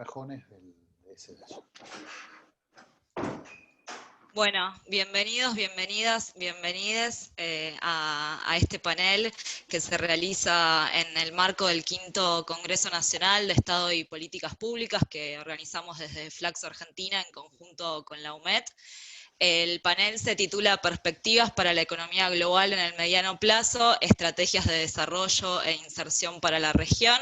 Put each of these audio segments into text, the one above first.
cajones de ese de allá. Bueno, bienvenidos, bienvenidas, bienvenides a este panel que se realiza en el marco del 5º Congreso Nacional de Estado y Políticas Públicas que organizamos desde Flaxo Argentina en conjunto con la UMED. El panel se titula Perspectivas para la economía global en el mediano plazo, estrategias de desarrollo e inserción para la región.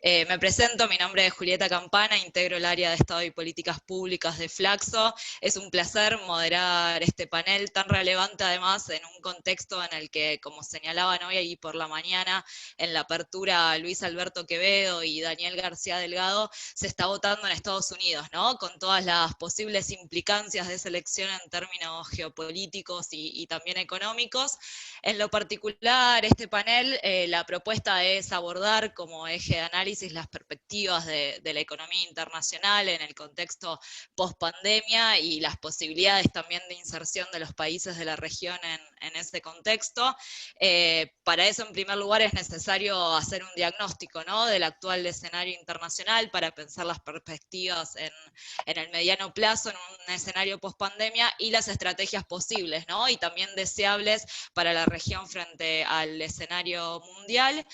Me presento, mi nombre es Julieta Campana, integro el área de Estado y Políticas Públicas de Flaxo. Es un placer moderar este panel tan relevante, además, en un contexto en el que, como señalaban hoy ahí por la mañana, en la apertura Luis Alberto Quevedo y Daniel García Delgado, se está votando en Estados Unidos, ¿no? Con todas las posibles implicancias de esa elección en términos geopolíticos y también económicos. En lo particular, este panel, la propuesta es abordar como eje de análisis las perspectivas de la economía internacional en el contexto post-pandemia y las posibilidades también de inserción de los países de la región en ese contexto. Para eso, en primer lugar, es necesario hacer un diagnóstico, ¿no?, del actual escenario internacional para pensar las perspectivas en el mediano plazo, en un escenario post-pandemia, y las estrategias posibles, ¿no?, y también deseables para la región frente al escenario mundial.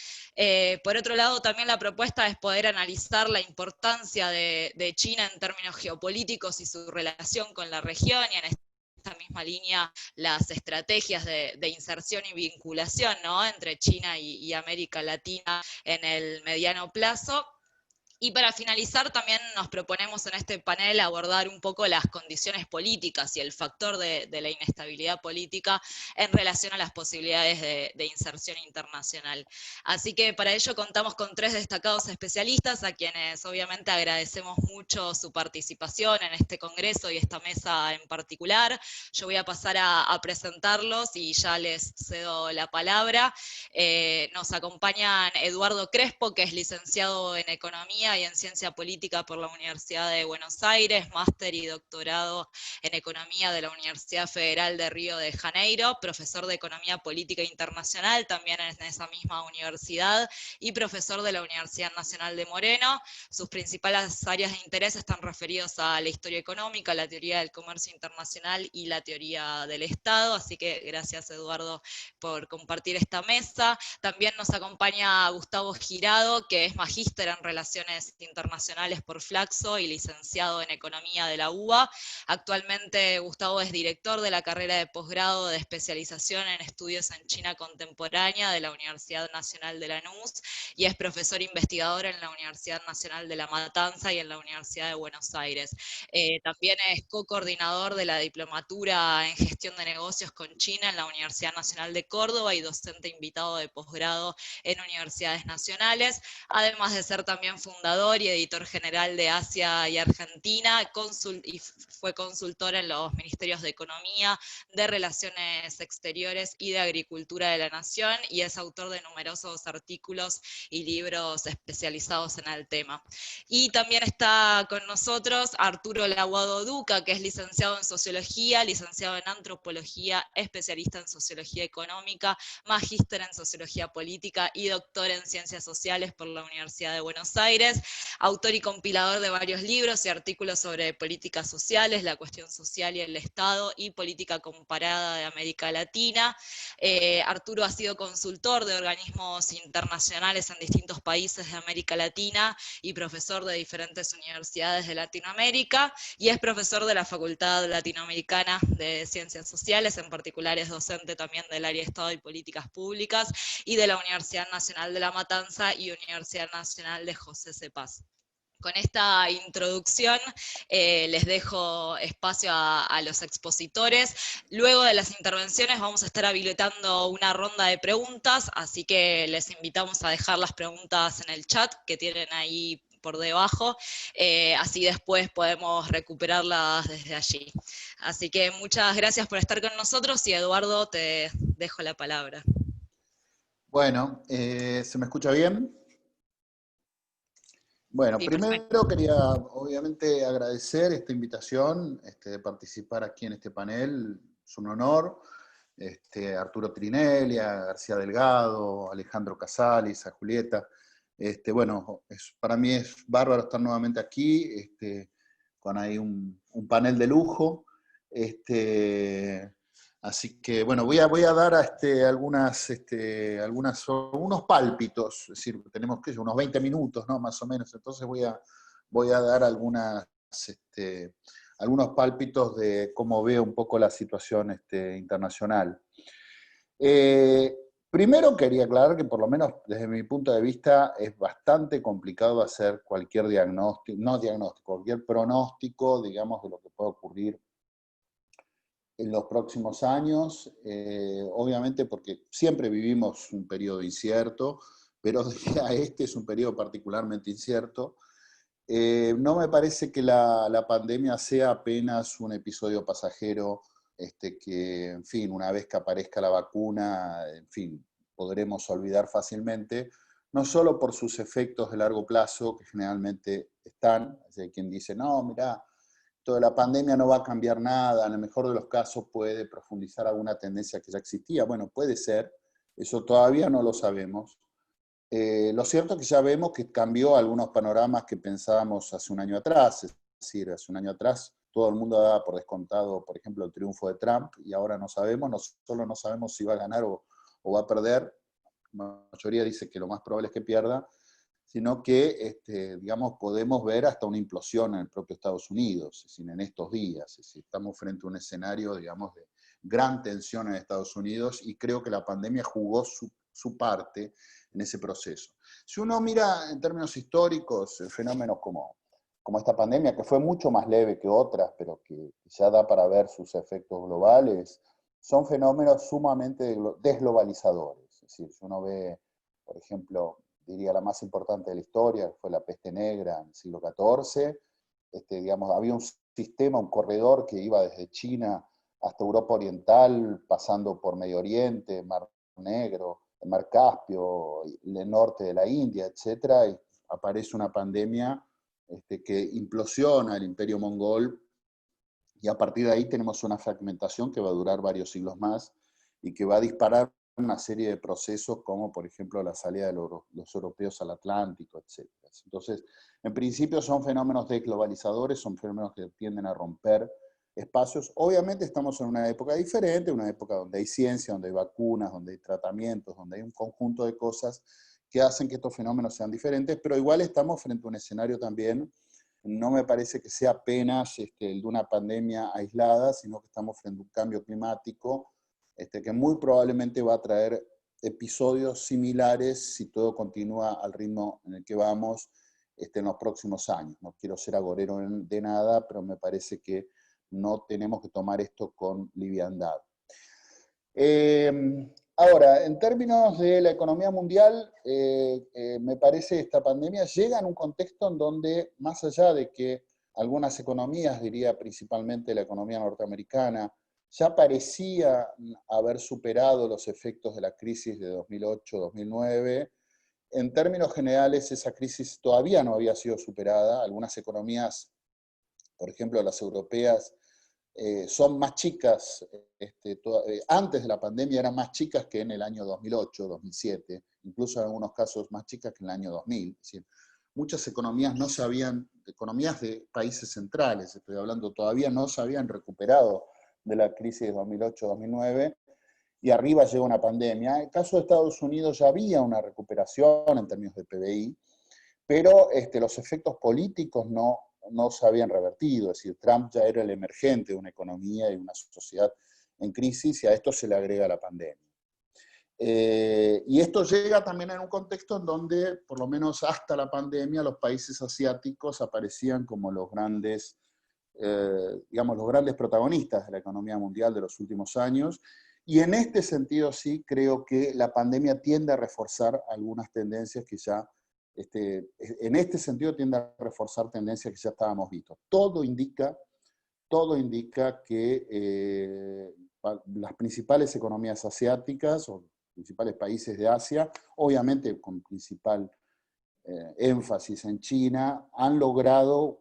Por otro lado, también la propuesta es poder analizar la importancia de China en términos geopolíticos y su relación con la región, y en esta misma línea las estrategias de inserción y vinculación, ¿no?, entre China y América Latina en el mediano plazo. Y para finalizar, también nos proponemos en este panel abordar un poco las condiciones políticas y el factor de la inestabilidad política en relación a las posibilidades de inserción internacional. Así que para ello contamos con 3 destacados especialistas, a quienes obviamente agradecemos mucho su participación en este congreso y esta mesa en particular. Yo voy a pasar a presentarlos y ya les cedo la palabra. Nos acompañan Eduardo Crespo, que es licenciado en Economía y en Ciencia Política por la Universidad de Buenos Aires, máster y doctorado en Economía de la Universidad Federal de Río de Janeiro, profesor de Economía Política Internacional también en esa misma universidad, y profesor de la Universidad Nacional de Moreno. Sus principales áreas de interés están referidos a la historia económica, la teoría del comercio internacional y la teoría del Estado, así que gracias, Eduardo, por compartir esta mesa. También nos acompaña Gustavo Girado, que es magíster en Relaciones Internacionales por Flaxo y licenciado en Economía de la UBA. Actualmente Gustavo es director de la carrera de posgrado de especialización en estudios en China contemporánea de la Universidad Nacional de Lanús y es profesor investigador en la Universidad Nacional de La Matanza y en la Universidad de Buenos Aires. También es co-coordinador de la diplomatura en gestión de negocios con China en la Universidad Nacional de Córdoba y docente invitado de posgrado en universidades nacionales, además de ser también fundador y editor general de Asia y Argentina, y fue consultor en los Ministerios de Economía, de Relaciones Exteriores y de Agricultura de la Nación, y es autor de numerosos artículos y libros especializados en el tema. Y también está con nosotros Arturo Laguado Duca, que es licenciado en Sociología, licenciado en Antropología, especialista en Sociología Económica, magíster en Sociología Política y doctor en Ciencias Sociales por la Universidad de Buenos Aires, autor y compilador de varios libros y artículos sobre políticas sociales, la cuestión social y el Estado, y política comparada de América Latina. Arturo ha sido consultor de organismos internacionales en distintos países de América Latina y profesor de diferentes universidades de Latinoamérica, y es profesor de la Facultad Latinoamericana de Ciencias Sociales, en particular es docente también del área de Estado y Políticas Públicas, y de la Universidad Nacional de La Matanza y Universidad Nacional de José C. Paz. Con esta introducción les dejo espacio a los expositores. Luego de las intervenciones vamos a estar habilitando una ronda de preguntas, así que les invitamos a dejar las preguntas en el chat que tienen ahí por debajo, así después podemos recuperarlas desde allí. Así que muchas gracias por estar con nosotros, y Eduardo, te dejo la palabra. Bueno, ¿se me escucha bien? Bueno, Sí, primero perfecto. quería obviamente agradecer esta invitación de participar aquí en este panel, es un honor. Arturo Trinelli, a García Delgado, a Alejandro Casales, a Julieta, Bueno, para mí es bárbaro estar nuevamente aquí, con ahí un panel de lujo. Así que, bueno, voy a dar unos pálpitos, es decir, tenemos que unos 20 minutos, ¿no? Más o menos, entonces voy a dar algunos pálpitos de cómo veo un poco la situación internacional. Eh, Primero quería aclarar que por lo menos desde mi punto de vista es bastante complicado hacer cualquier diagnóstico, no diagnóstico, cualquier pronóstico, digamos, de lo que puede ocurrir en los próximos años, obviamente porque siempre vivimos un periodo incierto, pero este es un periodo particularmente incierto. No me parece que la pandemia sea apenas un episodio pasajero, que, en fin, una vez que aparezca la vacuna, en fin, podremos olvidar fácilmente, no solo por sus efectos de largo plazo, que generalmente están, hay quien dice, no, mirá, toda la pandemia no va a cambiar nada, en el mejor de los casos puede profundizar alguna tendencia que ya existía. Bueno, puede ser, eso todavía no lo sabemos. Lo cierto es que ya vemos que cambió algunos panoramas que pensábamos hace un año atrás, es decir, hace un año atrás todo el mundo daba por descontado, por ejemplo, el triunfo de Trump, y ahora no sabemos, no solo no sabemos si va a ganar o va a perder, la mayoría dice que lo más probable es que pierda, sino que, digamos, podemos ver hasta una implosión en el propio Estados Unidos, es decir, en estos días. Es decir, estamos frente a un escenario, digamos, de gran tensión en Estados Unidos y creo que la pandemia jugó su parte en ese proceso. Si uno mira en términos históricos, fenómenos como esta pandemia, que fue mucho más leve que otras, pero que ya da para ver sus efectos globales, son fenómenos sumamente desglobalizadores. Es decir, si uno ve, por ejemplo, diría la más importante de la historia, fue la peste negra en el siglo XIV. Digamos, había un sistema, un corredor que iba desde China hasta Europa Oriental, pasando por Medio Oriente, Mar Negro, el Mar Caspio, el norte de la India, etc. Y aparece una pandemia que implosiona el imperio mongol, y a partir de ahí tenemos una fragmentación que va a durar varios siglos más y que va a disparar una serie de procesos como, por ejemplo, la salida de los europeos al Atlántico, etc. Entonces, en principio son fenómenos desglobalizadores, son fenómenos que tienden a romper espacios. Obviamente estamos en una época diferente, una época donde hay ciencia, donde hay vacunas, donde hay tratamientos, donde hay un conjunto de cosas que hacen que estos fenómenos sean diferentes, pero igual estamos frente a un escenario también. No me parece que sea apenas el de una pandemia aislada, sino que estamos frente a un cambio climático que muy probablemente va a traer episodios similares si todo continúa al ritmo en el que vamos en los próximos años. No quiero ser agorero de nada, pero me parece que no tenemos que tomar esto con liviandad. Ahora, en términos de la economía mundial, me parece que esta pandemia llega en un contexto en donde, más allá de que algunas economías, diría principalmente la economía norteamericana, ya parecía haber superado los efectos de la crisis de 2008-2009, en términos generales esa crisis todavía no había sido superada. Algunas economías, por ejemplo las europeas, son más chicas, antes de la pandemia eran más chicas que en el año 2008, 2007, incluso en algunos casos más chicas que en el año 2000. Es decir, muchas economías no se habían, economías de países centrales, estoy hablando, todavía no se habían recuperado de la crisis de 2008-2009, y arriba llega una pandemia. En el caso de Estados Unidos ya había una recuperación en términos de PBI, pero los efectos políticos no se habían revertido, es decir, Trump ya era el emergente de una economía y una sociedad en crisis, y a esto se le agrega la pandemia. Y esto llega también en un contexto en donde, por lo menos hasta la pandemia, los países asiáticos aparecían como los grandes, digamos, los grandes protagonistas de la economía mundial de los últimos años, y en este sentido sí creo que la pandemia tiende a reforzar algunas tendencias que ya en este sentido tiende a reforzar tendencias que ya estábamos vistos. Todo indica que las principales economías asiáticas o principales países de Asia, obviamente con principal énfasis en China, han logrado,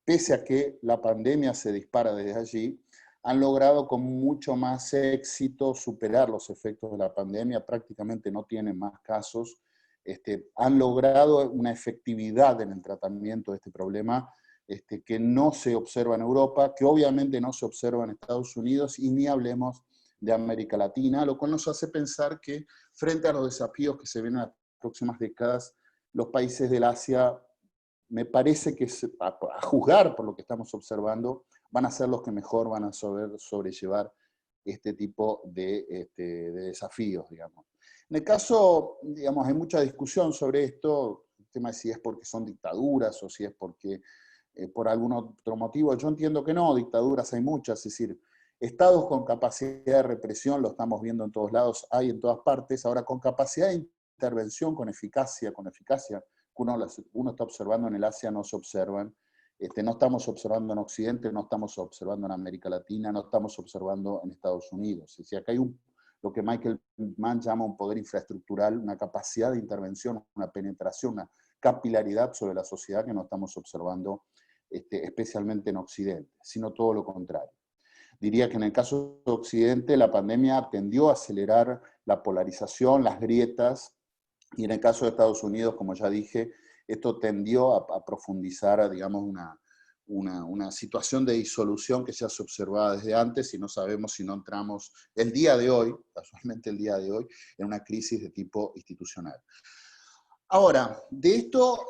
pese a que la pandemia se dispara desde allí, han logrado con mucho más éxito superar los efectos de la pandemia, prácticamente no tienen más casos, han logrado una efectividad en el tratamiento de este problema que no se observa en Europa, que obviamente no se observa en Estados Unidos, y ni hablemos de América Latina, lo cual nos hace pensar que frente a los desafíos que se ven en las próximas décadas, los países del Asia, me parece que, a juzgar por lo que estamos observando, van a ser los que mejor van a saber sobrellevar este tipo de desafíos, digamos. En el caso, digamos, hay mucha discusión sobre esto, el tema de si es porque son dictaduras o si es porque por algún otro motivo. Yo entiendo que no, dictaduras hay muchas, es decir, estados con capacidad de represión, lo estamos viendo en todos lados, hay en todas partes. Ahora, con capacidad de intervención, con eficacia, que uno está observando en el Asia, no se observan. No estamos observando en Occidente, no estamos observando en América Latina, no estamos observando en Estados Unidos. Es decir, acá hay lo que Michael Mann llama un poder infraestructural, una capacidad de intervención, una penetración, una capilaridad sobre la sociedad que no estamos observando especialmente en Occidente, sino todo lo contrario. Diría que en el caso de Occidente la pandemia tendió a acelerar la polarización, las grietas, y en el caso de Estados Unidos, como ya dije, esto tendió a profundizar, digamos, una situación de disolución que ya se observaba desde antes, y no sabemos si no entramos el día de hoy, casualmente el día de hoy, en una crisis de tipo institucional. Ahora, de esto,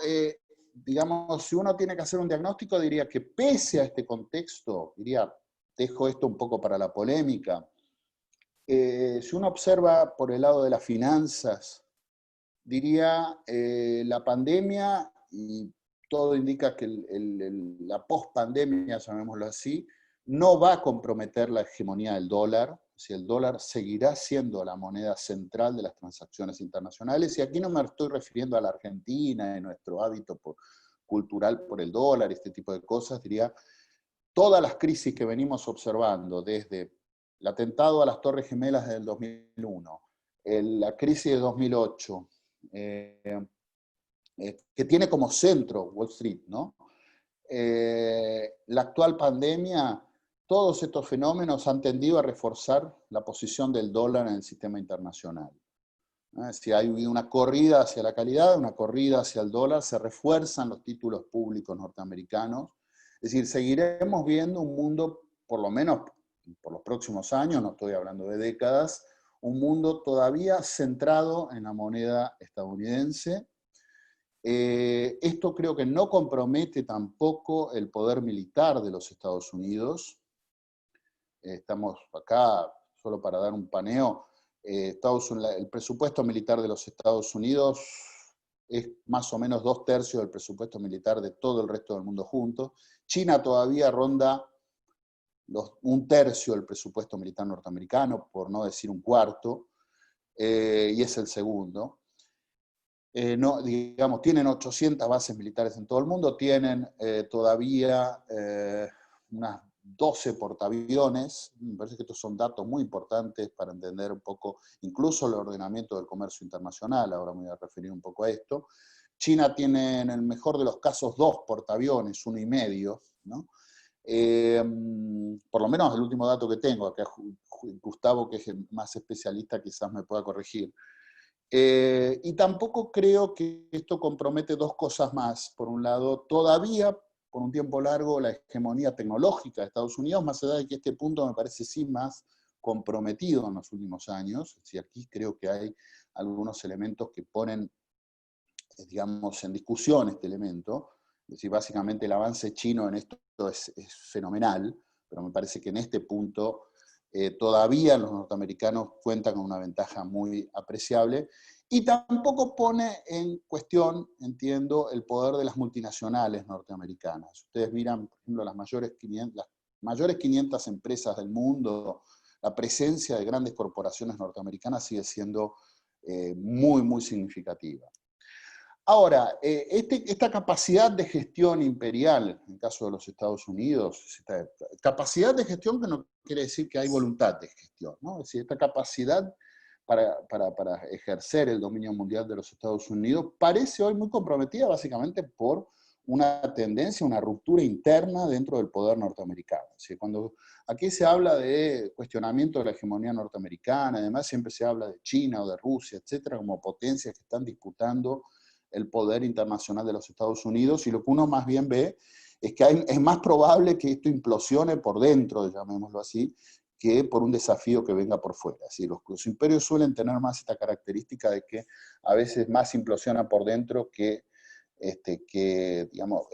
digamos, si uno tiene que hacer un diagnóstico, diría que pese a este contexto, dejo esto un poco para la polémica, si uno observa por el lado de las finanzas, diría la pandemia, y todo indica que la post-pandemia, llamémoslo así, no va a comprometer la hegemonía del dólar. Si el dólar seguirá siendo la moneda central de las transacciones internacionales, y aquí no me estoy refiriendo a la Argentina, en nuestro hábito cultural por el dólar, este tipo de cosas, diría, todas las crisis que venimos observando, desde el atentado a las Torres Gemelas del 2001, la crisis de 2008, que tiene como centro Wall Street, ¿no? La actual pandemia, todos estos fenómenos han tendido a reforzar la posición del dólar en el sistema internacional. Si hay una corrida hacia la calidad, una corrida hacia el dólar, se refuerzan los títulos públicos norteamericanos. Es decir, seguiremos viendo un mundo, por lo menos por los próximos años, no estoy hablando de décadas, un mundo todavía centrado en la moneda estadounidense. Esto creo que no compromete tampoco el poder militar de los Estados Unidos. Estamos acá, solo para dar un paneo, el presupuesto militar de los Estados Unidos es más o menos 2/3 del presupuesto militar de todo el resto del mundo junto. China todavía ronda 1/3 del presupuesto militar norteamericano, por no decir 1/4, y es el segundo. No, digamos, tienen 800 bases militares en todo el mundo, tienen todavía unas 12 portaaviones. Me parece que estos son datos muy importantes para entender un poco, incluso el ordenamiento del comercio internacional, ahora me voy a referir un poco a esto. China tiene, en el mejor de los casos, 2 portaaviones, 1,5, ¿no? Por lo menos el último dato que tengo, acá Gustavo, que es el más especialista, quizás me pueda corregir. Y tampoco creo que esto compromete dos cosas más. Por un lado, todavía, por un tiempo largo, la hegemonía tecnológica de Estados Unidos, más allá de que este punto me parece sí más comprometido en los últimos años. Es decir, aquí creo que hay algunos elementos que ponen, digamos, en discusión este elemento. Es decir, básicamente el avance chino en esto es fenomenal, pero me parece que en este punto todavía los norteamericanos cuentan con una ventaja muy apreciable, y tampoco pone en cuestión, entiendo, el poder de las multinacionales norteamericanas. Ustedes miran, por ejemplo, las mayores 500 empresas del mundo, la presencia de grandes corporaciones norteamericanas sigue siendo muy, muy significativa. Ahora, esta capacidad de gestión imperial, en el caso de los Estados Unidos, esta capacidad de gestión que no quiere decir que hay voluntad de gestión, ¿no? Es decir, esta capacidad para ejercer el dominio mundial de los Estados Unidos parece hoy muy comprometida básicamente por una tendencia, una ruptura interna dentro del poder norteamericano. O sea, cuando aquí se habla de cuestionamiento de la hegemonía norteamericana, además siempre se habla de China o de Rusia, etcétera, como potencias que están disputando el poder internacional de los Estados Unidos, y lo que uno más bien ve es que es más probable que esto implosione por dentro, llamémoslo así, que por un desafío que venga por fuera. Así, los imperios suelen tener más esta característica de que a veces más implosionan por dentro que digamos,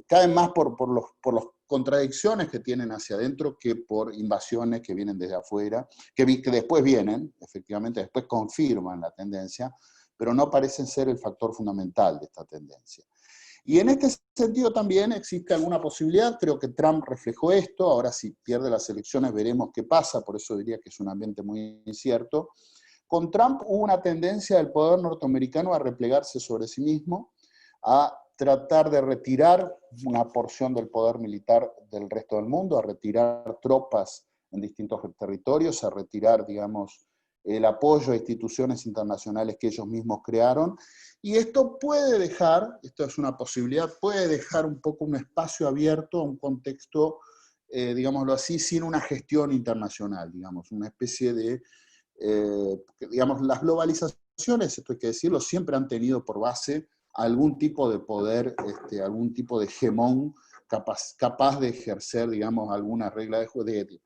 caen más por las contradicciones que tienen hacia adentro que por invasiones que vienen desde afuera, que después vienen, efectivamente, después confirman la tendencia, pero no parecen ser el factor fundamental de esta tendencia. Y en este sentido también existe alguna posibilidad, creo que Trump reflejó esto, ahora si pierde las elecciones veremos qué pasa, por eso diría que es un ambiente muy incierto. Con Trump hubo una tendencia del poder norteamericano a replegarse sobre sí mismo, a tratar de retirar una porción del poder militar del resto del mundo, a retirar tropas en distintos territorios, a retirar, digamos, el apoyo a instituciones internacionales que ellos mismos crearon, y esto puede dejar, esto es una posibilidad, puede dejar un poco un espacio abierto a un contexto, digámoslo así, sin una gestión internacional, digamos, una especie de, digamos, las globalizaciones, esto hay que decirlo, siempre han tenido por base algún tipo de poder, algún tipo de hegemón capaz de ejercer, digamos, algunas reglas de juego, de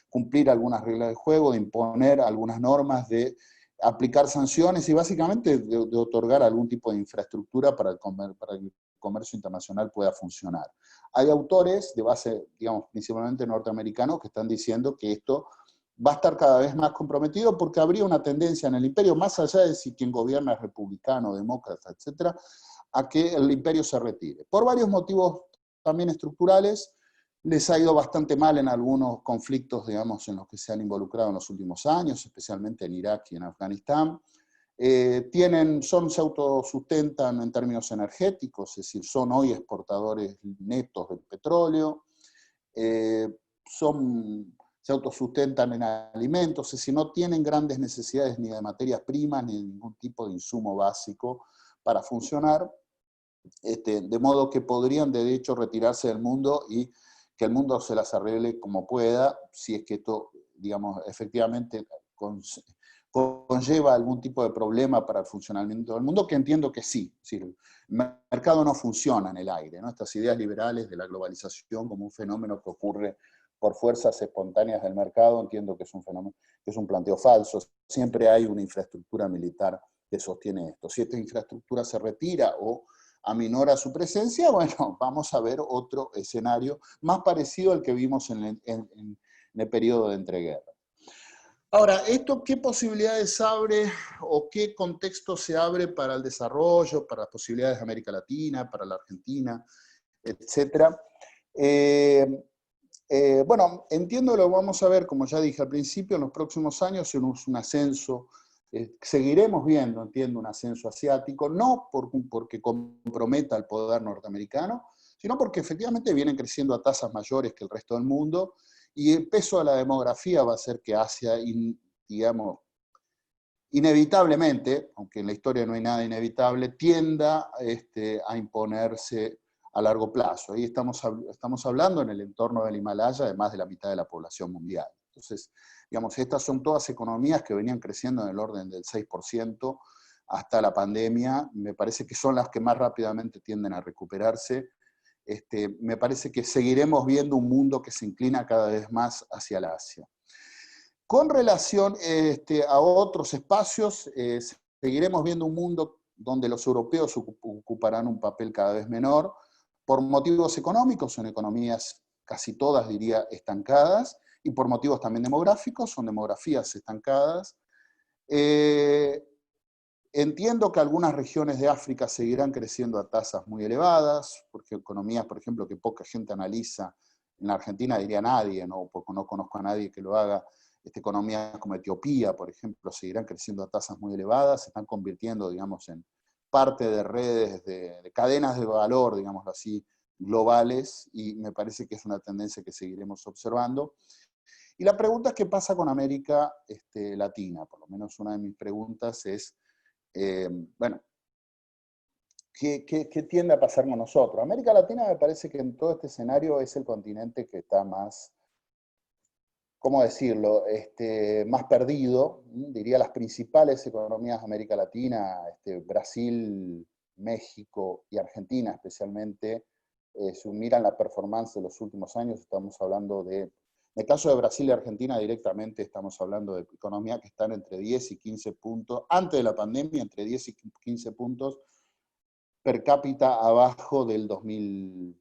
cumplir algunas reglas de juego, de imponer algunas normas, de aplicar sanciones y básicamente de otorgar algún tipo de infraestructura para para el comercio internacional pueda funcionar. Hay autores de base, digamos, principalmente norteamericanos, que están diciendo que esto va a estar cada vez más comprometido porque habría una tendencia en el imperio, más allá de si quien gobierna es republicano, demócrata, etcétera, a que el imperio se retire. Por varios motivos también estructurales, les ha ido bastante mal en algunos conflictos, digamos, en los que se han involucrado en los últimos años, especialmente en Irak y en Afganistán. Se autosustentan en términos energéticos, es decir, son hoy exportadores netos del petróleo, se autosustentan en alimentos, es decir, no tienen grandes necesidades ni de materias primas ni de ningún tipo de insumo básico para funcionar, de modo que podrían de hecho retirarse del mundo y que el mundo se las arregle como pueda, si es que esto, digamos, efectivamente conlleva algún tipo de problema para el funcionamiento del mundo, que entiendo que sí. Es decir, el mercado no funciona en el aire, ¿no? Estas ideas liberales de la globalización como un fenómeno que ocurre por fuerzas espontáneas del mercado, entiendo que es un fenómeno, que es un planteo falso. Siempre hay una infraestructura militar que sostiene esto. Si esta infraestructura se retira o aminora su presencia, bueno, vamos a ver otro escenario más parecido al que vimos en el periodo de entreguerras. Ahora, ¿esto qué posibilidades abre o qué contexto se abre para el desarrollo, para las posibilidades de América Latina, para la Argentina, etcétera? Bueno, entiendo lo que vamos a ver, como ya dije al principio, en los próximos años en un ascenso, seguiremos viendo, entiendo, un ascenso asiático, no porque comprometa al poder norteamericano, sino porque efectivamente vienen creciendo a tasas mayores que el resto del mundo, y el peso de la demografía va a hacer que Asia, digamos, inevitablemente, aunque en la historia no hay nada inevitable, tienda a imponerse a largo plazo. Ahí estamos hablando en el entorno del Himalaya de más de la mitad de la población mundial. Entonces, digamos, estas son todas economías que venían creciendo en el orden del 6% hasta la pandemia. Me parece que son las que más rápidamente tienden a recuperarse. Me parece que seguiremos viendo un mundo que se inclina cada vez más hacia el Asia. Con relación a otros espacios, seguiremos viendo un mundo donde los europeos ocuparán un papel cada vez menor, por motivos económicos, son economías casi todas, diría, estancadas, y por motivos también demográficos, son demografías estancadas. Entiendo que algunas regiones de África seguirán creciendo a tasas muy elevadas, porque economías, por ejemplo, que poca gente analiza, en la Argentina diría nadie, ¿no? Porque no conozco a nadie que lo haga. Economías como Etiopía, por ejemplo, seguirán creciendo a tasas muy elevadas, se están convirtiendo, digamos, en parte de redes, de cadenas de valor, digámoslo así, globales, y me parece que es una tendencia que seguiremos observando. Y la pregunta es qué pasa con América Latina, por lo menos una de mis preguntas es, bueno, ¿qué tiende a pasar con nosotros? América Latina me parece que en todo este escenario es el continente que está más, ¿cómo decirlo?, más perdido. Diría las principales economías de América Latina, Brasil, México y Argentina especialmente, si miran la performance de los últimos años, estamos hablando de, en el caso de Brasil y Argentina directamente, estamos hablando de economías que están entre 10 y 15 puntos, antes de la pandemia, entre 10 y 15 puntos per cápita abajo del 2000,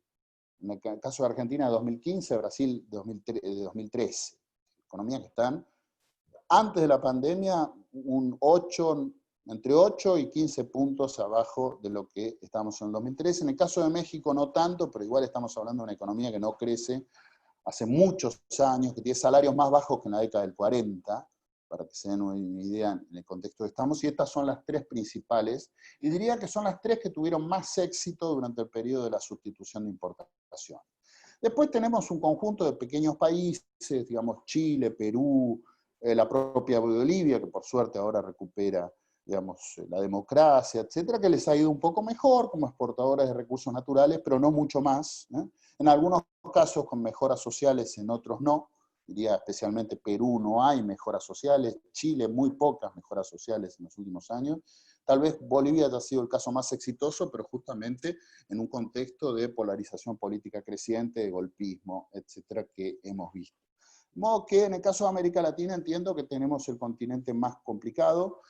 en el caso de Argentina 2015, Brasil 2013. Economías que están antes de la pandemia entre 8 y 15 puntos abajo de lo que estábamos en el 2013. En el caso de México no tanto, pero igual estamos hablando de una economía que no crece hace muchos años, que tiene salarios más bajos que en la década del 40, para que se den una idea en el contexto que estamos, y estas son las tres principales, y diría que son las tres que tuvieron más éxito durante el periodo de la sustitución de importación. Después tenemos un conjunto de pequeños países, digamos Chile, Perú, la propia Bolivia, que por suerte ahora recupera, digamos, la democracia, etcétera, que les ha ido un poco mejor como exportadores de recursos naturales, pero no mucho más, ¿eh? En algunos casos con mejoras sociales, en otros no. Diría especialmente Perú no hay mejoras sociales, Chile muy pocas mejoras sociales en los últimos años. Tal vez Bolivia haya sido el caso más exitoso, pero justamente en un contexto de polarización política creciente, de golpismo, etcétera, que hemos visto. De modo que en el caso de América Latina entiendo que tenemos el continente más complicado.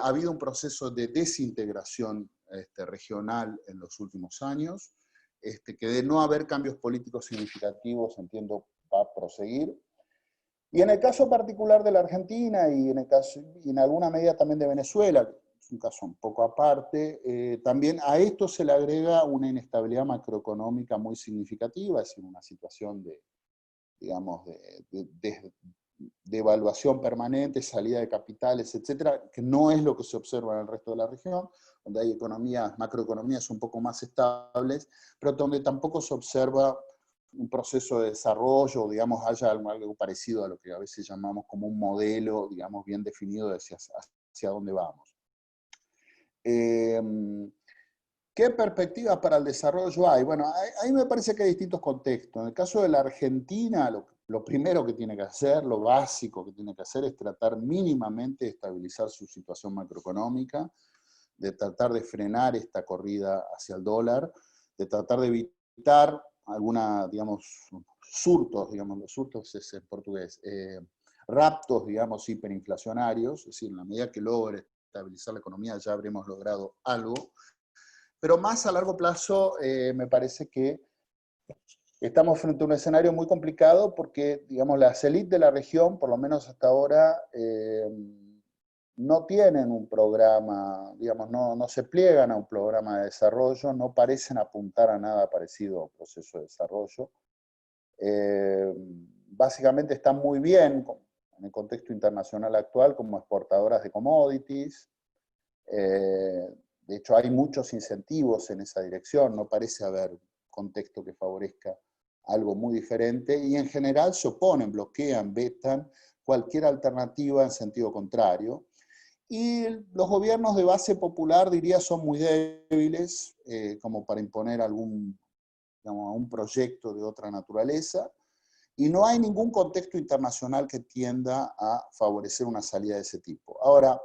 Ha habido un proceso de desintegración regional en los últimos años, que de no haber cambios políticos significativos, entiendo, va a proseguir. Y en el caso particular de la Argentina y en alguna medida también de Venezuela, es un caso un poco aparte, también a esto se le agrega una inestabilidad macroeconómica muy significativa, es decir, una situación de, digamos, de evaluación permanente, salida de capitales, etcétera, que no es lo que se observa en el resto de la región, donde hay macroeconomías un poco más estables, pero donde tampoco se observa un proceso de desarrollo, digamos, haya algo parecido a lo que a veces llamamos como un modelo, digamos, bien definido de hacia dónde vamos. ¿Qué perspectivas para el desarrollo hay? Bueno, ahí me parece que hay distintos contextos. En el caso de la Argentina, lo primero que tiene que hacer, lo básico que tiene que hacer es tratar mínimamente de estabilizar su situación macroeconómica, de tratar de frenar esta corrida hacia el dólar, de tratar de evitar alguna, digamos, surtos, digamos, los surtos es en portugués, raptos, digamos, hiperinflacionarios, es decir, en la medida que logre estabilizar la economía ya habremos logrado algo, pero más a largo plazo me parece que estamos frente a un escenario muy complicado porque, digamos, las élites de la región, por lo menos hasta ahora, no tienen un programa, digamos, no se pliegan a un programa de desarrollo, no parecen apuntar a nada parecido a un proceso de desarrollo. Básicamente están muy bien en el contexto internacional actual como exportadoras de commodities. De hecho, hay muchos incentivos en esa dirección, no parece haber contexto que favorezca algo muy diferente, y en general se oponen, bloquean, vetan cualquier alternativa en sentido contrario. Y los gobiernos de base popular, diría, son muy débiles, como para imponer un proyecto de otra naturaleza, y no hay ningún contexto internacional que tienda a favorecer una salida de ese tipo. Ahora,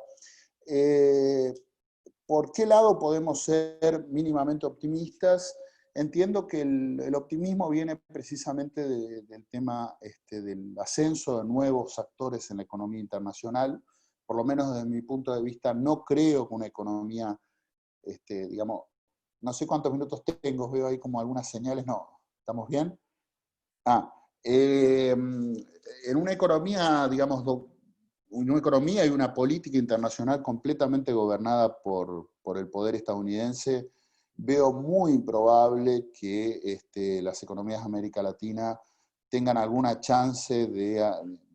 ¿por qué lado podemos ser mínimamente optimistas? Entiendo que el optimismo viene precisamente del tema del ascenso de nuevos actores en la economía internacional. Por lo menos desde mi punto de vista, no creo que una economía, digamos, no sé cuántos minutos tengo, veo ahí como algunas señales, no, ¿estamos bien? En una economía, digamos, una economía y una política internacional completamente gobernada por el poder estadounidense, veo muy improbable que las economías de América Latina tengan alguna chance de,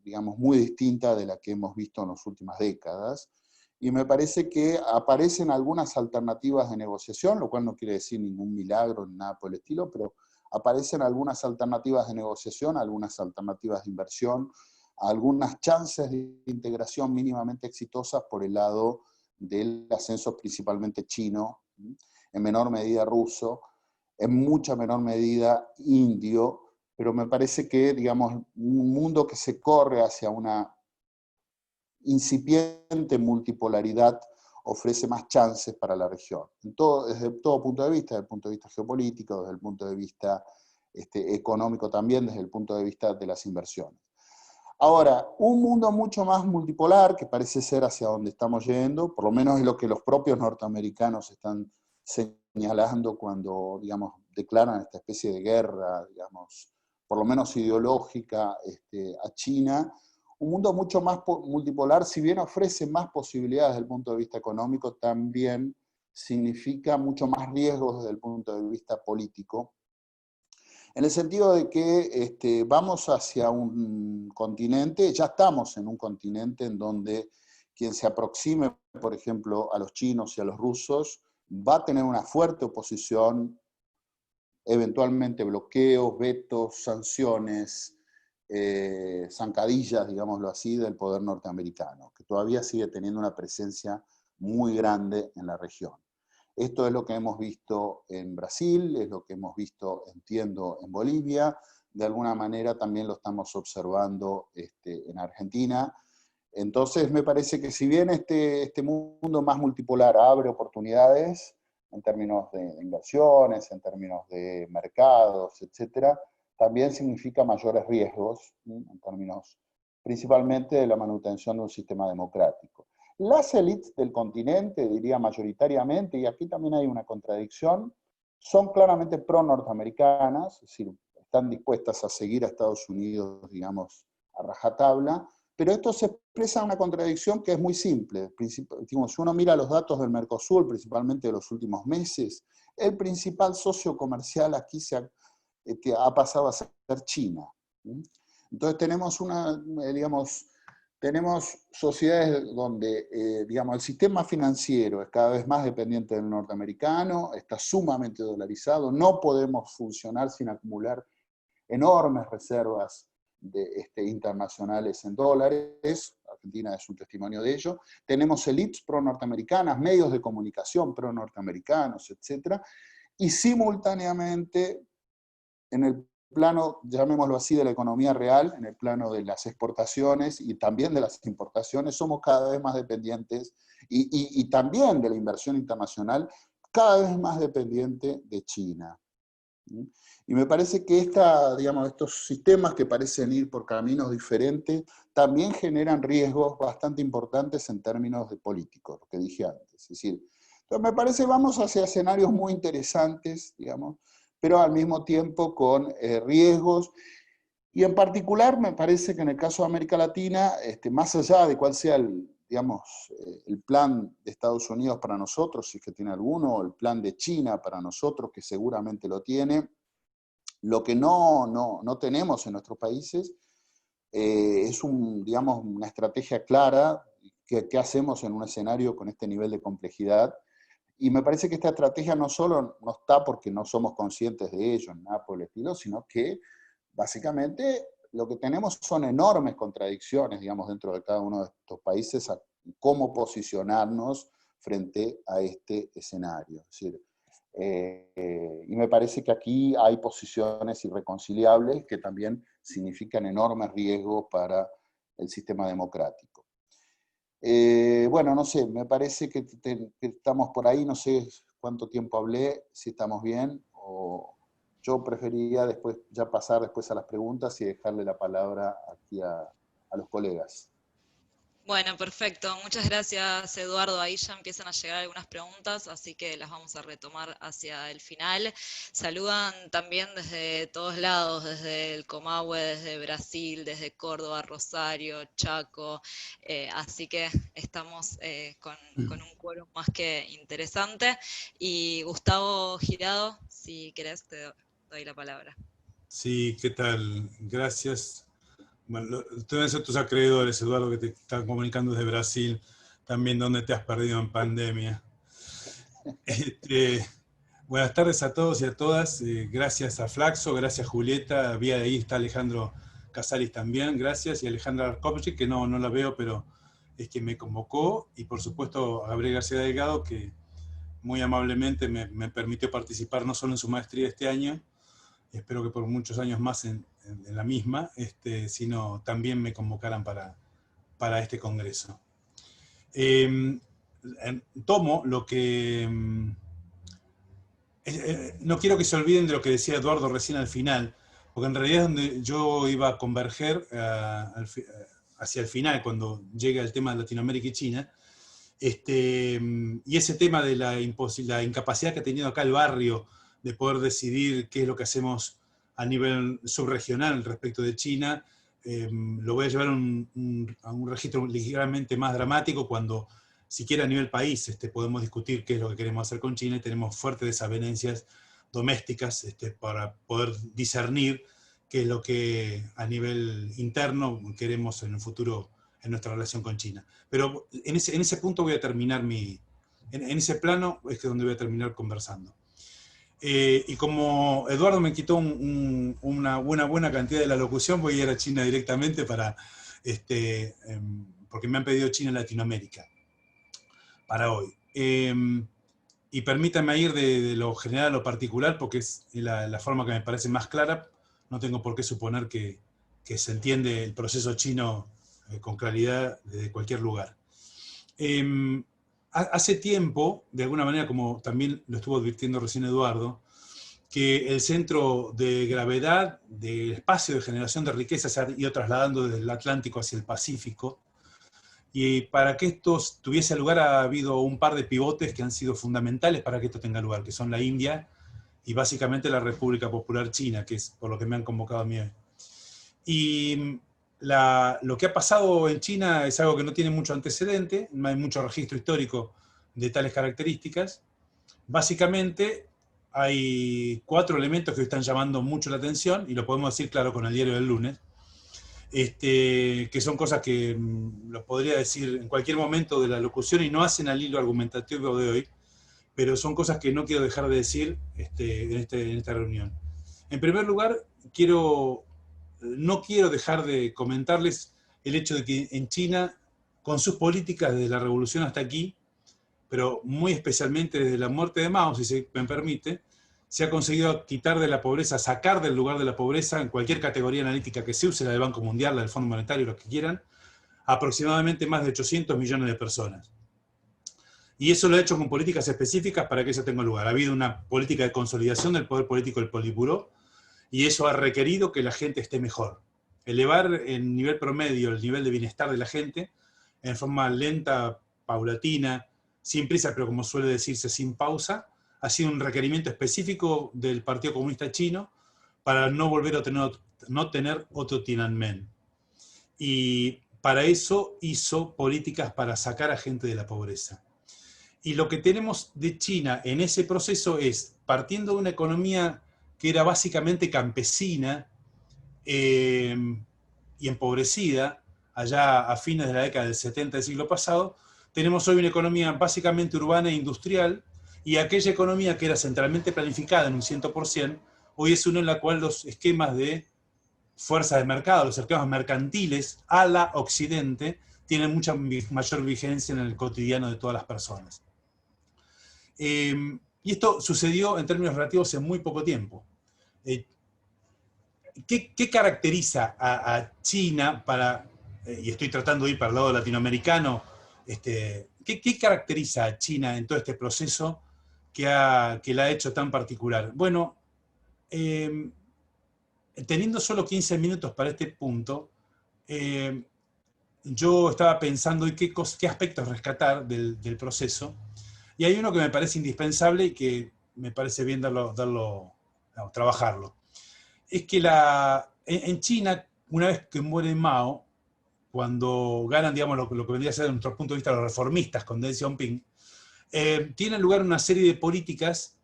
digamos, muy distinta de la que hemos visto en las últimas décadas. Y me parece que aparecen algunas alternativas de negociación, lo cual no quiere decir ningún milagro ni nada por el estilo, pero aparecen algunas alternativas de negociación, algunas alternativas de inversión, algunas chances de integración mínimamente exitosas por el lado del ascenso principalmente chino. en menor medida ruso, en mucha menor medida indio, pero me parece que, digamos, un mundo que se corre hacia una incipiente multipolaridad ofrece más chances para la región. Desde todo punto de vista, desde el punto de vista geopolítico, desde el punto de vista económico también, desde el punto de vista de las inversiones. Ahora, un mundo mucho más multipolar, que parece ser hacia donde estamos yendo, por lo menos es lo que los propios norteamericanos están señalando cuando, digamos, declaran esta especie de guerra, digamos, por lo menos ideológica, a China. Un mundo mucho más multipolar, si bien ofrece más posibilidades desde el punto de vista económico, también significa mucho más riesgos desde el punto de vista político, en el sentido de que vamos hacia un continente, ya estamos en un continente en donde quien se aproxime, por ejemplo, a los chinos y a los rusos, va a tener una fuerte oposición, eventualmente bloqueos, vetos, sanciones, zancadillas, digámoslo así, del poder norteamericano, que todavía sigue teniendo una presencia muy grande en la región. Esto es lo que hemos visto en Brasil, es lo que hemos visto, entiendo, en Bolivia, de alguna manera también lo estamos observando en Argentina. Entonces me parece que si bien este mundo más multipolar abre oportunidades en términos de inversiones, en términos de mercados, etcétera, también significa mayores riesgos, en términos principalmente de la manutención de un sistema democrático. Las élites del continente, diría mayoritariamente, y aquí también hay una contradicción, son claramente pro-norteamericanas, es decir, están dispuestas a seguir a Estados Unidos, digamos, a rajatabla, pero esto se expresa en una contradicción que es muy simple. Si uno mira los datos del Mercosur, principalmente de los últimos meses, el principal socio comercial aquí ha pasado a ser China. Entonces tenemos tenemos sociedades donde, digamos, el sistema financiero es cada vez más dependiente del norteamericano, está sumamente dolarizado, no podemos funcionar sin acumular enormes reservas internacionales en dólares. Argentina es un testimonio de ello. Tenemos élites pro-norteamericanas, medios de comunicación pro-norteamericanos, etc. Y simultáneamente, en el plano, llamémoslo así, de la economía real, en el plano de las exportaciones y también de las importaciones, somos cada vez más dependientes, y también de la inversión internacional, cada vez más dependiente de China. Y me parece que estos sistemas que parecen ir por caminos diferentes también generan riesgos bastante importantes en términos de políticos, lo que dije antes. Es decir, entonces me parece que vamos hacia escenarios muy interesantes, digamos, pero al mismo tiempo con riesgos. Y en particular me parece que en el caso de América Latina, más allá de cuál sea el plan de Estados Unidos para nosotros, si es que tiene alguno, o el plan de China para nosotros, que seguramente lo tiene, lo que no tenemos en nuestros países es una estrategia clara que hacemos en un escenario con este nivel de complejidad. Y me parece que esta estrategia no solo no está porque no somos conscientes de ello, nada por el estilo, sino que básicamente lo que tenemos son enormes contradicciones, digamos, dentro de cada uno de estos países, a cómo posicionarnos frente a este escenario. Es decir, y me parece que aquí hay posiciones irreconciliables que también significan enormes riesgos para el sistema democrático. Bueno, no sé, me parece que estamos por ahí, no sé cuánto tiempo hablé, si estamos bien, o yo preferiría ya pasar después a las preguntas y dejarle la palabra aquí a los colegas. Bueno, perfecto. Muchas gracias, Eduardo. Ahí ya empiezan a llegar algunas preguntas, así que las vamos a retomar hacia el final. Saludan también desde todos lados, desde el Comahue, desde Brasil, desde Córdoba, Rosario, Chaco. Así que estamos con un quórum más que interesante. Y Gustavo Girado, si querés, te doy la palabra. Sí, ¿qué tal? Gracias. Bueno, deben ser tus acreedores, Eduardo, que te están comunicando desde Brasil, también donde te has perdido en pandemia. Buenas tardes a todos y a todas. Gracias a Flaxo, gracias Julieta, vía de ahí está Alejandro Casalis también, gracias, y Alejandra Arkovich, que no la veo, pero es quien me convocó, y por supuesto a Gabriel García Delgado, que muy amablemente me permitió participar no solo en su maestría este año, espero que por muchos años más en la misma, sino también me convocaran para este congreso. Tomo lo que... no quiero que se olviden de lo que decía Eduardo recién al final, porque en realidad es donde yo iba a converger hacia el final, cuando llegue el tema de Latinoamérica y China, y ese tema de la incapacidad que ha tenido acá el barrio de poder decidir qué es lo que hacemos a nivel subregional respecto de China, lo voy a llevar a un registro ligeramente más dramático cuando siquiera a nivel país podemos discutir qué es lo que queremos hacer con China y tenemos fuertes desavenencias domésticas para poder discernir qué es lo que a nivel interno queremos en el futuro en nuestra relación con China. Pero en ese punto voy a terminar en ese plano es que donde voy a terminar conversando. Y como Eduardo me quitó una buena cantidad de la locución, voy a ir a China directamente porque me han pedido China en Latinoamérica para hoy. Y permítanme ir de lo general a lo particular, porque es la forma que me parece más clara. No tengo por qué suponer que se entiende el proceso chino con claridad desde cualquier lugar. Hace tiempo, de alguna manera, como también lo estuvo advirtiendo recién Eduardo, que el centro de gravedad del espacio de generación de riqueza se ha ido trasladando desde el Atlántico hacia el Pacífico, y para que esto tuviese lugar ha habido un par de pivotes que han sido fundamentales para que esto tenga lugar, que son la India y básicamente la República Popular China, que es por lo que me han convocado a mí hoy. Y lo que ha pasado en China es algo que no tiene mucho antecedente, no hay mucho registro histórico de tales características. Básicamente hay 4 elementos que están llamando mucho la atención, y lo podemos decir claro con el diario del lunes, que son cosas que los podría decir en cualquier momento de la locución y no hacen al hilo argumentativo de hoy, pero son cosas que no quiero dejar de decir en esta reunión. En primer lugar, no quiero dejar de comentarles el hecho de que en China, con sus políticas desde la revolución hasta aquí, pero muy especialmente desde la muerte de Mao, si se me permite, se ha conseguido quitar de la pobreza, sacar del lugar de la pobreza, en cualquier categoría analítica que se use, la del Banco Mundial, la del Fondo Monetario, lo que quieran, aproximadamente más de 800 millones de personas. Y eso lo ha hecho con políticas específicas para que eso tenga lugar. Ha habido una política de consolidación del poder político del Politburó, y eso ha requerido que la gente esté mejor. Elevar el nivel promedio, el nivel de bienestar de la gente, en forma lenta, paulatina, sin prisa, pero como suele decirse, sin pausa, ha sido un requerimiento específico del Partido Comunista Chino para no volver a tener otro Tiananmen. Y para eso hizo políticas para sacar a gente de la pobreza. Y lo que tenemos de China en ese proceso es, partiendo de una economía que era básicamente campesina y empobrecida, allá a fines de la década del 70 del siglo pasado, tenemos hoy una economía básicamente urbana e industrial, y aquella economía que era centralmente planificada en un 100%, hoy es una en la cual los esquemas de fuerza de mercado, los esquemas mercantiles a la occidente, tienen mucha mayor vigencia en el cotidiano de todas las personas. Y esto sucedió en términos relativos en muy poco tiempo. ¿Qué caracteriza a China y estoy tratando de ir para el lado latinoamericano, ¿qué caracteriza a China en todo este proceso que la ha hecho tan particular? Bueno, teniendo solo 15 minutos para este punto, yo estaba pensando en qué aspectos rescatar del proceso, y hay uno que me parece indispensable y que me parece bien trabajarlo. Es que en China, una vez que muere Mao, cuando ganan, digamos, lo que vendría a ser, desde nuestro punto de vista, los reformistas con Deng Xiaoping, tiene lugar una serie de políticas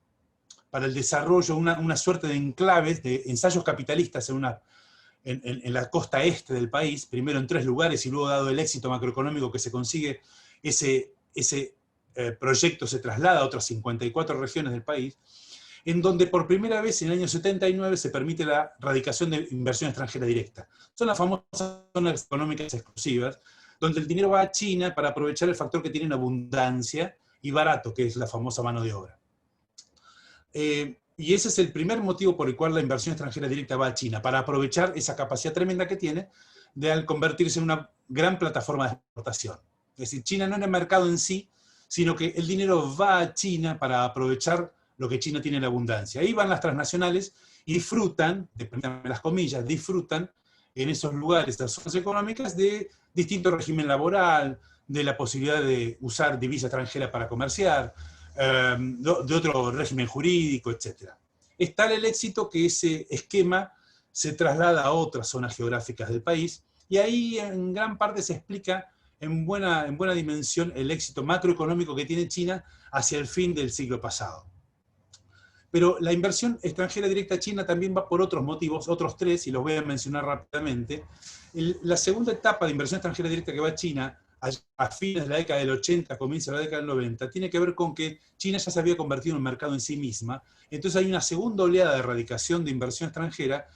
para el desarrollo, una suerte de enclaves, de ensayos capitalistas en la costa este del país, primero en 3 lugares, y luego, dado el éxito macroeconómico que se consigue, ese proyecto se traslada a otras 54 regiones del país, en donde por primera vez en el año 79 se permite la radicación de inversión extranjera directa. Son las famosas zonas económicas exclusivas, donde el dinero va a China para aprovechar el factor que tienen abundancia y barato, que es la famosa mano de obra. Y ese es el primer motivo por el cual la inversión extranjera directa va a China, para aprovechar esa capacidad tremenda que tiene de al convertirse en una gran plataforma de exportación. Es decir, China no en el mercado en sí, sino que el dinero va a China para aprovechar lo que China tiene en abundancia. Ahí van las transnacionales y disfrutan, permítanme las comillas, disfrutan en esos lugares, esas zonas económicas, de distinto régimen laboral, de la posibilidad de usar divisa extranjera para comerciar, de otro régimen jurídico, etc. Es tal el éxito que ese esquema se traslada a otras zonas geográficas del país, y ahí en gran parte se explica en buena dimensión el éxito macroeconómico que tiene China hacia el fin del siglo pasado. Pero la inversión extranjera directa a China también va por otros motivos, otros tres, y los voy a mencionar rápidamente. La segunda etapa de inversión extranjera directa que va a China, a fines de la década del 80, comienza la década del 90, tiene que ver con que China ya se había convertido en un mercado en sí misma. Entonces hay una segunda oleada de erradicación de inversión extranjera,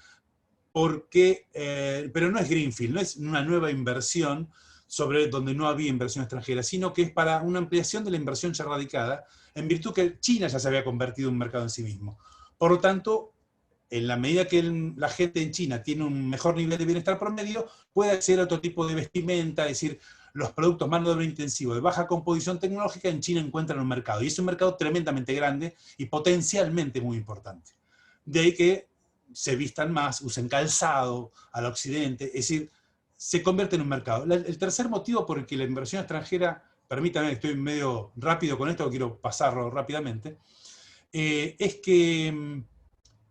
pero no es greenfield, no es una nueva inversión sobre donde no había inversión extranjera, sino que es para una ampliación de la inversión ya radicada, en virtud que China ya se había convertido en un mercado en sí mismo. Por lo tanto, en la medida que la gente en China tiene un mejor nivel de bienestar promedio, puede acceder a otro tipo de vestimenta, es decir, los productos mano de obra intensivo de baja composición tecnológica en China encuentran un mercado. Y es un mercado tremendamente grande y potencialmente muy importante. De ahí que se vistan más, usen calzado al occidente, es decir, se convierte en un mercado. El tercer motivo por el que la inversión extranjera, permítame que estoy medio rápido con esto, quiero pasarlo rápidamente, es que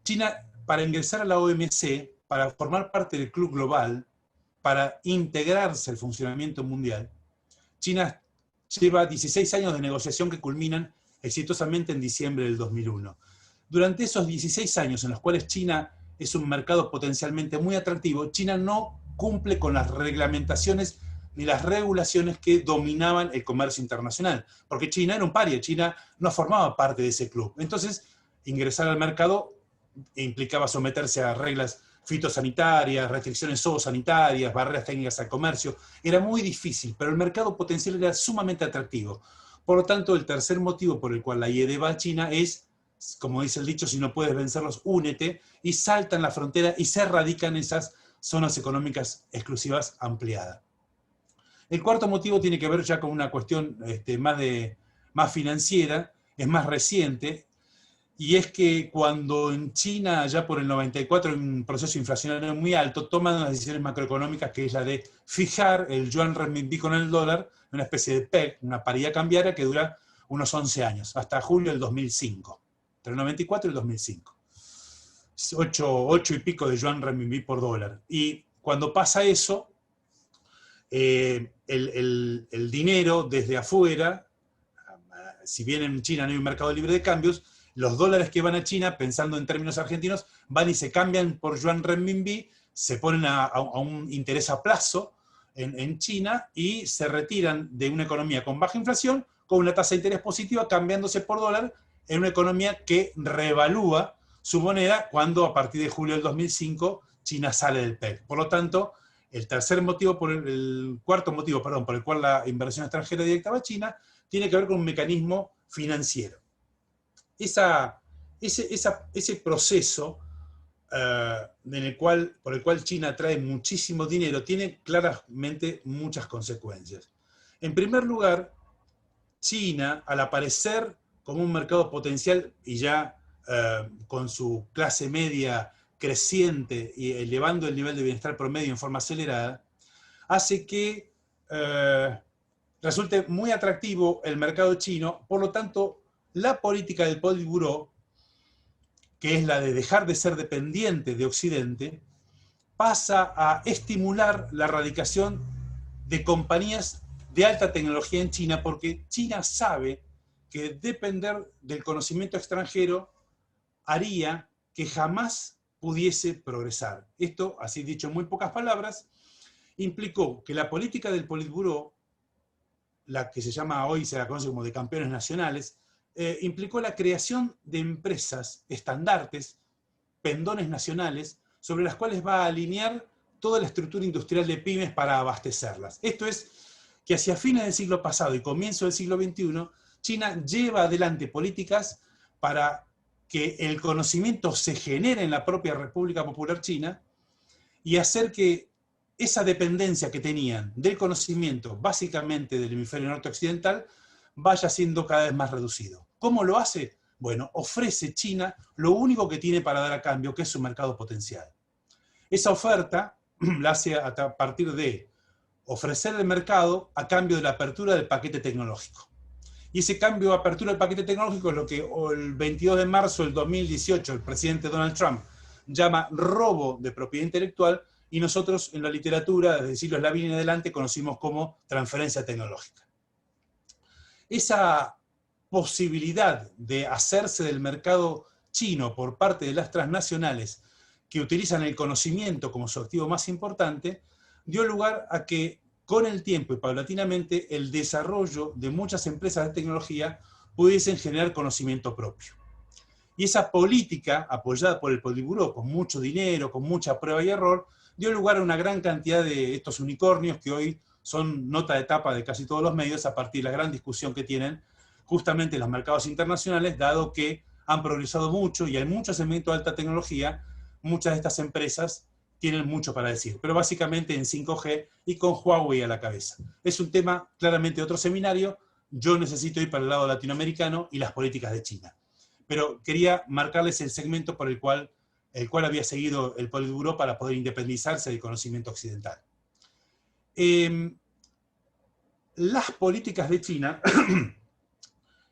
China, para ingresar a la OMC, para formar parte del club global, para integrarse al funcionamiento mundial, China lleva 16 años de negociación que culminan exitosamente en diciembre del 2001. Durante esos 16 años en los cuales China es un mercado potencialmente muy atractivo, China no cumple con las reglamentaciones ni las regulaciones que dominaban el comercio internacional, porque China era un paria, China no formaba parte de ese club. Entonces, ingresar al mercado implicaba someterse a reglas fitosanitarias, restricciones zoosanitarias, barreras técnicas al comercio. Era muy difícil, pero el mercado potencial era sumamente atractivo. Por lo tanto, el tercer motivo por el cual la IED va a China es, como dice el dicho, si no puedes vencerlos, únete, y saltan la frontera y se radican esas zonas económicas exclusivas ampliadas. El cuarto motivo tiene que ver ya con una cuestión más financiera, es más reciente, y es que cuando en China, ya por el 94, en un proceso inflacionario muy alto, toman unas decisiones macroeconómicas, que es la de fijar el yuan renminbi con el dólar, una especie de PEG, una paridad cambiaria que dura unos 11 años, hasta julio del 2005, entre el 94 y el 2005. 8 y pico de yuan renminbi por dólar. Y cuando pasa eso, el dinero desde afuera, si bien en China no hay un mercado libre de cambios, los dólares que van a China, pensando en términos argentinos, van y se cambian por yuan renminbi, se ponen a un interés a plazo en China y se retiran de una economía con baja inflación, con una tasa de interés positiva, cambiándose por dólar en una economía que revalúa su moneda cuando a partir de julio del 2005 China sale del PEG. Por lo tanto, el cuarto motivo por el cual la inversión extranjera directa va a China tiene que ver con un mecanismo financiero. Ese proceso por el cual China trae muchísimo dinero tiene claramente muchas consecuencias. En primer lugar, China, al aparecer como un mercado potencial y ya con su clase media creciente y elevando el nivel de bienestar promedio en forma acelerada, hace que resulte muy atractivo el mercado chino. Por lo tanto, la política del Politburó, que es la de dejar de ser dependiente de Occidente, pasa a estimular la radicación de compañías de alta tecnología en China, porque China sabe que depender del conocimiento extranjero haría que jamás pudiese progresar. Esto, así dicho en muy pocas palabras, implicó que la política del Politburó, la que hoy se la conoce como de campeones nacionales, implicó la creación de empresas, estandartes, pendones nacionales, sobre las cuales va a alinear toda la estructura industrial de pymes para abastecerlas. Esto es que hacia fines del siglo pasado y comienzo del siglo XXI, China lleva adelante políticas para que el conocimiento se genere en la propia República Popular China y hacer que esa dependencia que tenían del conocimiento, básicamente del hemisferio norte occidental, vaya siendo cada vez más reducido. ¿Cómo lo hace? Bueno, ofrece China lo único que tiene para dar a cambio, que es su mercado potencial. Esa oferta la hace a partir de ofrecer el mercado a cambio de la apertura del paquete tecnológico. Y ese cambio de apertura del paquete tecnológico es lo que el 22 de marzo del 2018 el presidente Donald Trump llama robo de propiedad intelectual, y nosotros en la literatura, desde siglos Lavín en adelante, conocimos como transferencia tecnológica. Esa posibilidad de hacerse del mercado chino por parte de las transnacionales que utilizan el conocimiento como su activo más importante, dio lugar a que con el tiempo y paulatinamente el desarrollo de muchas empresas de tecnología pudiesen generar conocimiento propio. Y esa política, apoyada por el Politburó, con mucho dinero, con mucha prueba y error, dio lugar a una gran cantidad de estos unicornios que hoy son nota de tapa de casi todos los medios a partir de la gran discusión que tienen justamente los mercados internacionales, dado que han progresado mucho y hay muchos segmentos de alta tecnología. Muchas de estas empresas tienen mucho para decir, pero básicamente en 5G y con Huawei a la cabeza. Es un tema claramente de otro seminario. Yo necesito ir para el lado latinoamericano y las políticas de China. Pero quería marcarles el segmento por el cual había seguido el Politburó para poder independizarse del conocimiento occidental. Las políticas de China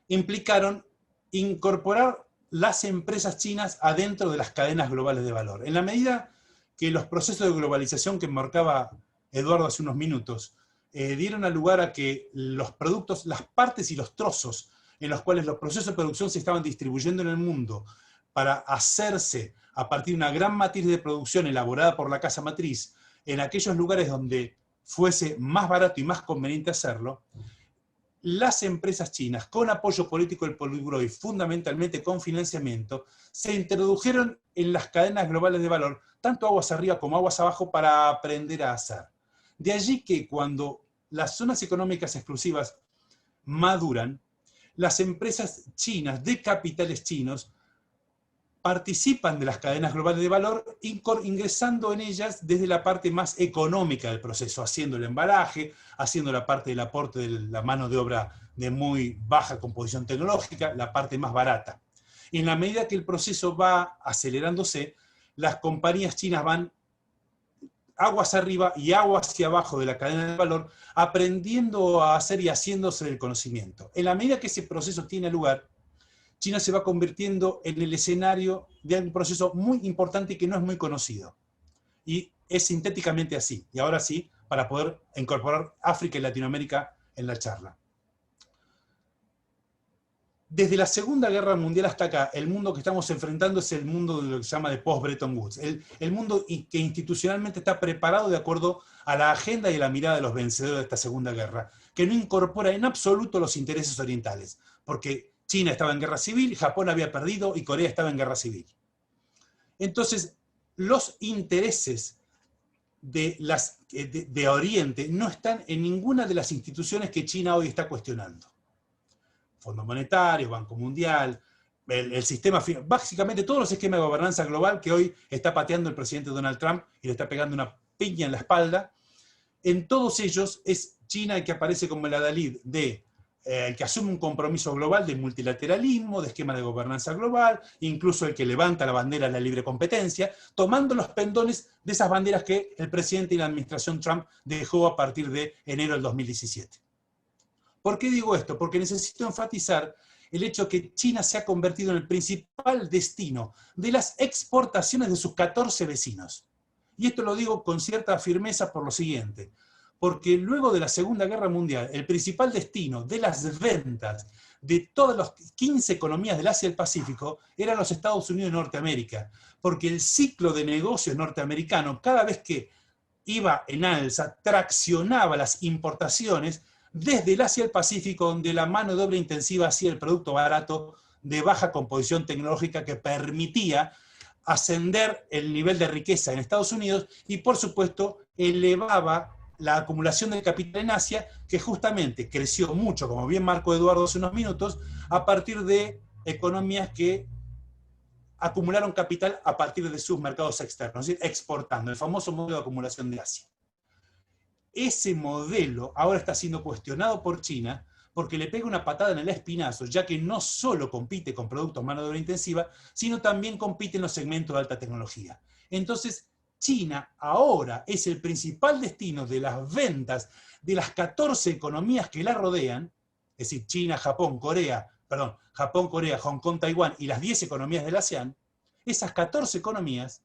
implicaron incorporar las empresas chinas adentro de las cadenas globales de valor. En la medida que los procesos de globalización que marcaba Eduardo hace unos minutos dieron lugar a que los productos, las partes y los trozos en los cuales los procesos de producción se estaban distribuyendo en el mundo para hacerse a partir de una gran matriz de producción elaborada por la casa matriz en aquellos lugares donde fuese más barato y más conveniente hacerlo, las empresas chinas, con apoyo político del Politburó y fundamentalmente con financiamiento, se introdujeron en las cadenas globales de valor, tanto aguas arriba como aguas abajo, para aprender a hacer. De allí que cuando las zonas económicas exclusivas maduran, las empresas chinas de capitales chinos participan de las cadenas globales de valor, ingresando en ellas desde la parte más económica del proceso, haciendo el embalaje, haciendo la parte del aporte de la mano de obra de muy baja composición tecnológica, la parte más barata. Y en la medida que el proceso va acelerándose, las compañías chinas van aguas arriba y aguas hacia abajo de la cadena de valor, aprendiendo a hacer y haciéndose del conocimiento. En la medida que ese proceso tiene lugar, China se va convirtiendo en el escenario de un proceso muy importante y que no es muy conocido. Y es sintéticamente así. Y ahora sí, para poder incorporar África y Latinoamérica en la charla. Desde la Segunda Guerra Mundial hasta acá, el mundo que estamos enfrentando es el mundo de lo que se llama de post-Bretton Woods. El mundo que institucionalmente está preparado de acuerdo a la agenda y a la mirada de los vencedores de esta Segunda Guerra, que no incorpora en absoluto los intereses orientales, porque China estaba en guerra civil, Japón había perdido y Corea estaba en guerra civil. Entonces, los intereses de Oriente no están en ninguna de las instituciones que China hoy está cuestionando. Fondo Monetario, Banco Mundial, el sistema, básicamente todos los esquemas de gobernanza global que hoy está pateando el presidente Donald Trump y le está pegando una piña en la espalda. En todos ellos es China el que aparece como el adalid de el que asume un compromiso global de multilateralismo, de esquema de gobernanza global, incluso el que levanta la bandera de la libre competencia, tomando los pendones de esas banderas que el presidente y la administración Trump dejó a partir de enero del 2017. ¿Por qué digo esto? Porque necesito enfatizar el hecho que China se ha convertido en el principal destino de las exportaciones de sus 14 vecinos. Y esto lo digo con cierta firmeza por lo siguiente. Porque luego de la Segunda Guerra Mundial, el principal destino de las ventas de todas las 15 economías del Asia y el Pacífico eran los Estados Unidos de Norteamérica, porque el ciclo de negocios norteamericano, cada vez que iba en alza, traccionaba las importaciones desde el Asia y el Pacífico, donde la mano de obra intensiva hacía el producto barato de baja composición tecnológica que permitía ascender el nivel de riqueza en Estados Unidos y, por supuesto, elevaba la acumulación del capital en Asia, que justamente creció mucho, como bien marcó Eduardo hace unos minutos, a partir de economías que acumularon capital a partir de sus mercados externos, es decir, exportando, el famoso modelo de acumulación de Asia. Ese modelo ahora está siendo cuestionado por China porque le pega una patada en el espinazo, ya que no solo compite con productos mano de obra intensiva, sino también compite en los segmentos de alta tecnología. Entonces, China ahora es el principal destino de las ventas de las 14 economías que la rodean, es decir, China, Japón, Corea, Hong Kong, Taiwán y las 10 economías del ASEAN. Esas 14 economías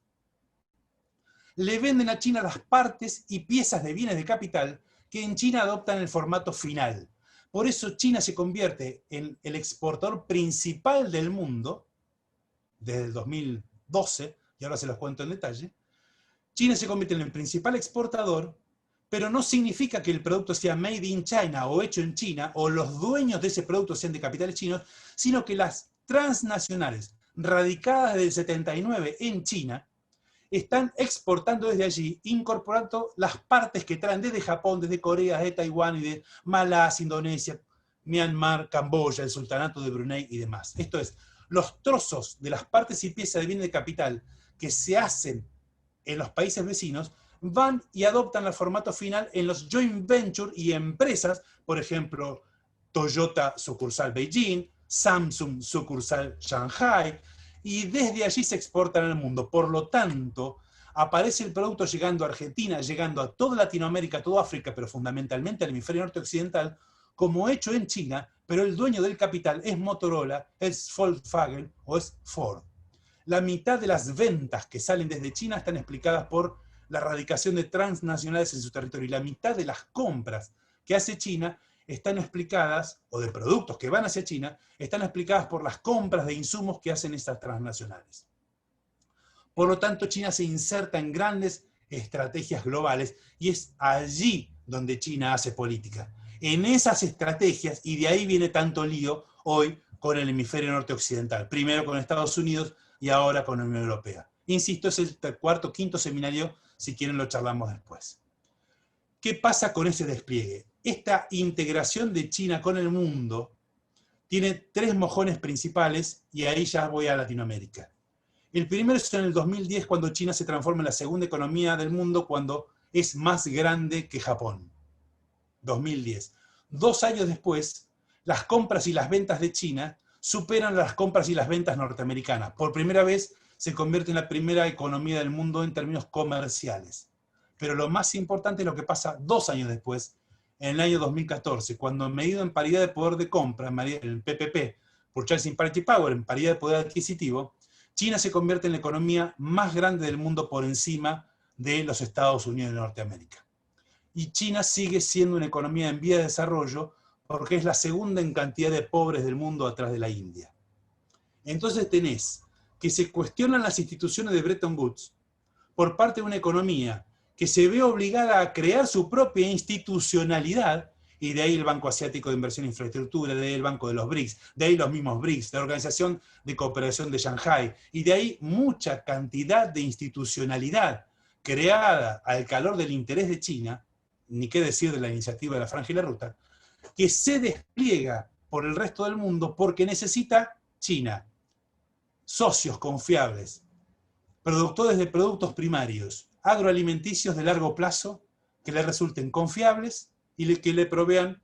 le venden a China las partes y piezas de bienes de capital que en China adoptan el formato final. Por eso China se convierte en el exportador principal del mundo, desde el 2012, y ahora se los cuento en detalle. China se convierte en el principal exportador, pero no significa que el producto sea made in China o hecho en China, o los dueños de ese producto sean de capitales chinos, sino que las transnacionales radicadas desde el 79 en China están exportando desde allí, incorporando las partes que traen desde Japón, desde Corea, de Taiwán y de Malasia, Indonesia, Myanmar, Camboya, el Sultanato de Brunei y demás. Esto es, los trozos de las partes y piezas de bienes de capital que se hacen en los países vecinos van y adoptan el formato final en los joint venture y empresas, por ejemplo, Toyota sucursal Beijing, Samsung sucursal Shanghai, y desde allí se exportan al mundo. Por lo tanto, aparece el producto llegando a Argentina, llegando a toda Latinoamérica, toda África, pero fundamentalmente al hemisferio norte occidental, como hecho en China, pero el dueño del capital es Motorola, es Volkswagen o es Ford. La mitad de las ventas que salen desde China están explicadas por la radicación de transnacionales en su territorio, y la mitad de las compras que hace China están explicadas, o de productos que van hacia China, están explicadas por las compras de insumos que hacen estas transnacionales. Por lo tanto, China se inserta en grandes estrategias globales y es allí donde China hace política. En esas estrategias, y de ahí viene tanto lío hoy con el hemisferio norte occidental. Primero con Estados Unidos y ahora con la Unión Europea. Insisto, es el cuarto, quinto seminario, si quieren lo charlamos después. ¿Qué pasa con ese despliegue? Esta integración de China con el mundo tiene tres mojones principales, y ahí ya voy a Latinoamérica. El primero es en el 2010, cuando China se transforma en la segunda economía del mundo, cuando es más grande que Japón. 2010. 2 años después, las compras y las ventas de China superan las compras y las ventas norteamericanas. Por primera vez se convierte en la primera economía del mundo en términos comerciales. Pero lo más importante es lo que pasa 2 años después, en el año 2014, cuando medido en paridad de poder de compra, en el PPP, Purchasing Parity Power, en paridad de poder adquisitivo, China se convierte en la economía más grande del mundo por encima de los Estados Unidos de Norteamérica. Y China sigue siendo una economía en vía de desarrollo porque es la segunda en cantidad de pobres del mundo atrás de la India. Entonces tenés que se cuestionan las instituciones de Bretton Woods por parte de una economía que se ve obligada a crear su propia institucionalidad, y de ahí el Banco Asiático de Inversión e Infraestructura, de ahí el Banco de los BRICS, de ahí los mismos BRICS, la Organización de Cooperación de Shanghái, y de ahí mucha cantidad de institucionalidad creada al calor del interés de China, ni qué decir de la iniciativa de la Franja y la Ruta, que se despliega por el resto del mundo porque necesita China socios confiables, productores de productos primarios, agroalimenticios de largo plazo, que le resulten confiables y que le provean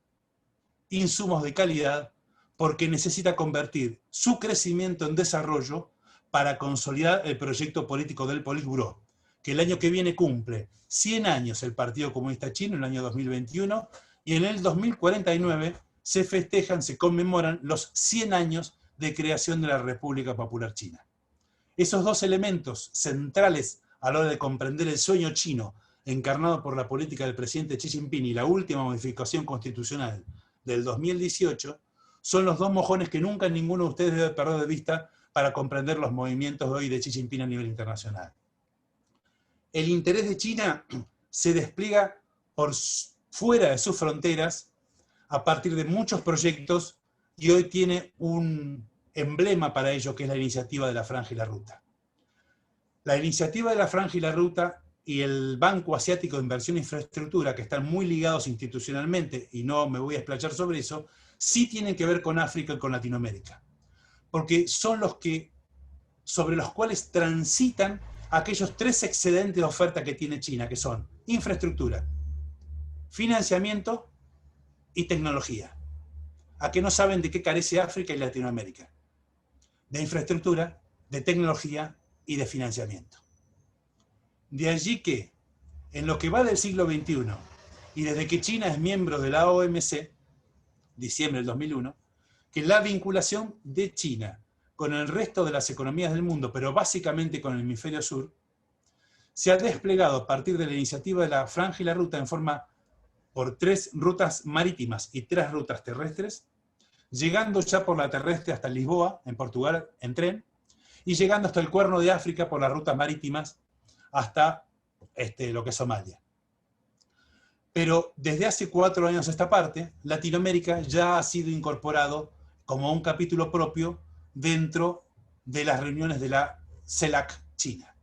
insumos de calidad, porque necesita convertir su crecimiento en desarrollo para consolidar el proyecto político del Politburó, que el año que viene cumple 100 años el Partido Comunista Chino, en el año 2021, y en el 2049 se festejan, se conmemoran los 100 años de creación de la República Popular China. Esos dos elementos centrales a la hora de comprender el sueño chino encarnado por la política del presidente Xi Jinping y la última modificación constitucional del 2018, son los dos mojones que nunca ninguno de ustedes debe perder de vista para comprender los movimientos de hoy de Xi Jinping a nivel internacional. El interés de China se despliega por fuera de sus fronteras a partir de muchos proyectos, y hoy tiene un emblema para ello, que es la iniciativa de la Franja y la Ruta. La iniciativa de la Franja y la Ruta y el Banco Asiático de Inversión e Infraestructura, que están muy ligados institucionalmente, y no me voy a explayar sobre eso, sí tienen que ver con África y con Latinoamérica. Porque son sobre los cuales transitan aquellos 3 excedentes de oferta que tiene China, que son infraestructura, financiamiento y tecnología. ¿A qué no saben de qué carece África y Latinoamérica? De infraestructura, de tecnología y de financiamiento. De allí que, en lo que va del siglo XXI, y desde que China es miembro de la OMC, diciembre del 2001, que la vinculación de China con el resto de las economías del mundo, pero básicamente con el hemisferio sur, se ha desplegado a partir de la iniciativa de la Franja y la Ruta en forma por 3 rutas marítimas y 3 rutas terrestres, llegando ya por la terrestre hasta Lisboa, en Portugal, en tren, y llegando hasta el Cuerno de África por las rutas marítimas hasta lo que es Somalia. Pero desde hace 4 años a esta parte, Latinoamérica ya ha sido incorporado como un capítulo propio dentro de las reuniones de la CELAC China.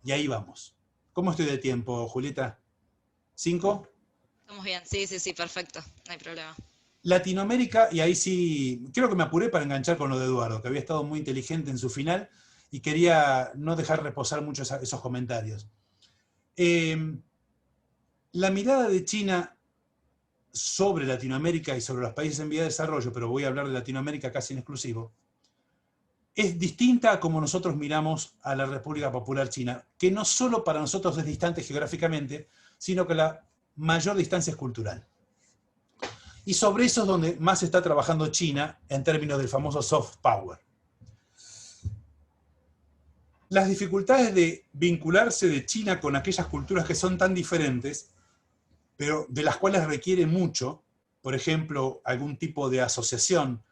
Y ahí vamos. ¿Cómo estoy de tiempo, Julieta? ¿5? Estamos bien, sí, perfecto, no hay problema. Latinoamérica, y ahí sí, creo que me apuré para enganchar con lo de Eduardo, que había estado muy inteligente en su final, y quería no dejar reposar mucho esos comentarios. La mirada de China sobre Latinoamérica y sobre los países en vía de desarrollo, pero voy a hablar de Latinoamérica casi en exclusivo, es distinta a como nosotros miramos a la República Popular China, que no solo para nosotros es distante geográficamente, sino que la mayor distancia es cultural. Y sobre eso es donde más está trabajando China en términos del famoso soft power. Las dificultades de vincularse de China con aquellas culturas que son tan diferentes, pero de las cuales requiere mucho, por ejemplo, algún tipo de asociación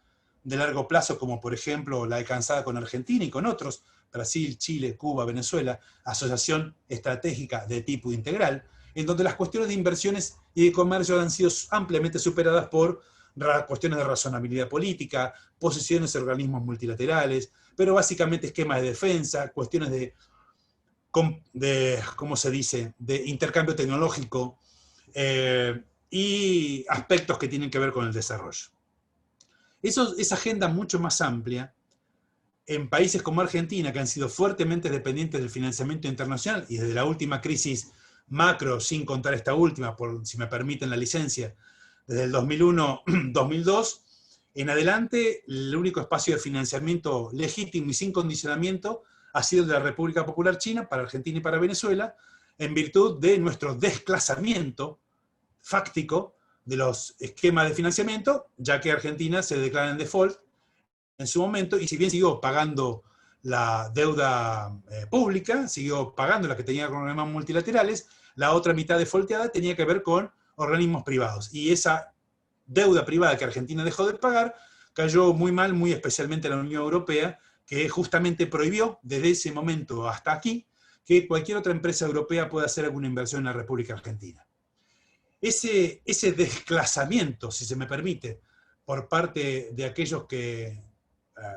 de largo plazo, como por ejemplo la alcanzada con Argentina y con otros, Brasil, Chile, Cuba, Venezuela, asociación estratégica de tipo integral, en donde las cuestiones de inversiones y de comercio han sido ampliamente superadas por cuestiones de razonabilidad política, posiciones de organismos multilaterales, pero básicamente esquemas de defensa, cuestiones de ¿cómo se dice?, de intercambio tecnológico y aspectos que tienen que ver con el desarrollo. Esa agenda mucho más amplia, en países como Argentina, que han sido fuertemente dependientes del financiamiento internacional, y desde la última crisis macro, sin contar esta última, si me permiten la licencia, desde el 2001-2002, en adelante, el único espacio de financiamiento legítimo y sin condicionamiento ha sido el de la República Popular China para Argentina y para Venezuela, en virtud de nuestro desplazamiento fáctico de los esquemas de financiamiento, ya que Argentina se declara en default en su momento, y si bien siguió pagando la deuda pública, siguió pagando la que tenía con organismos multilaterales, la otra mitad defaulteada tenía que ver con organismos privados. Y esa deuda privada que Argentina dejó de pagar cayó muy mal, muy especialmente la Unión Europea, que justamente prohibió desde ese momento hasta aquí que cualquier otra empresa europea pueda hacer alguna inversión en la República Argentina. Ese desclasamiento, si se me permite, por parte de aquellos que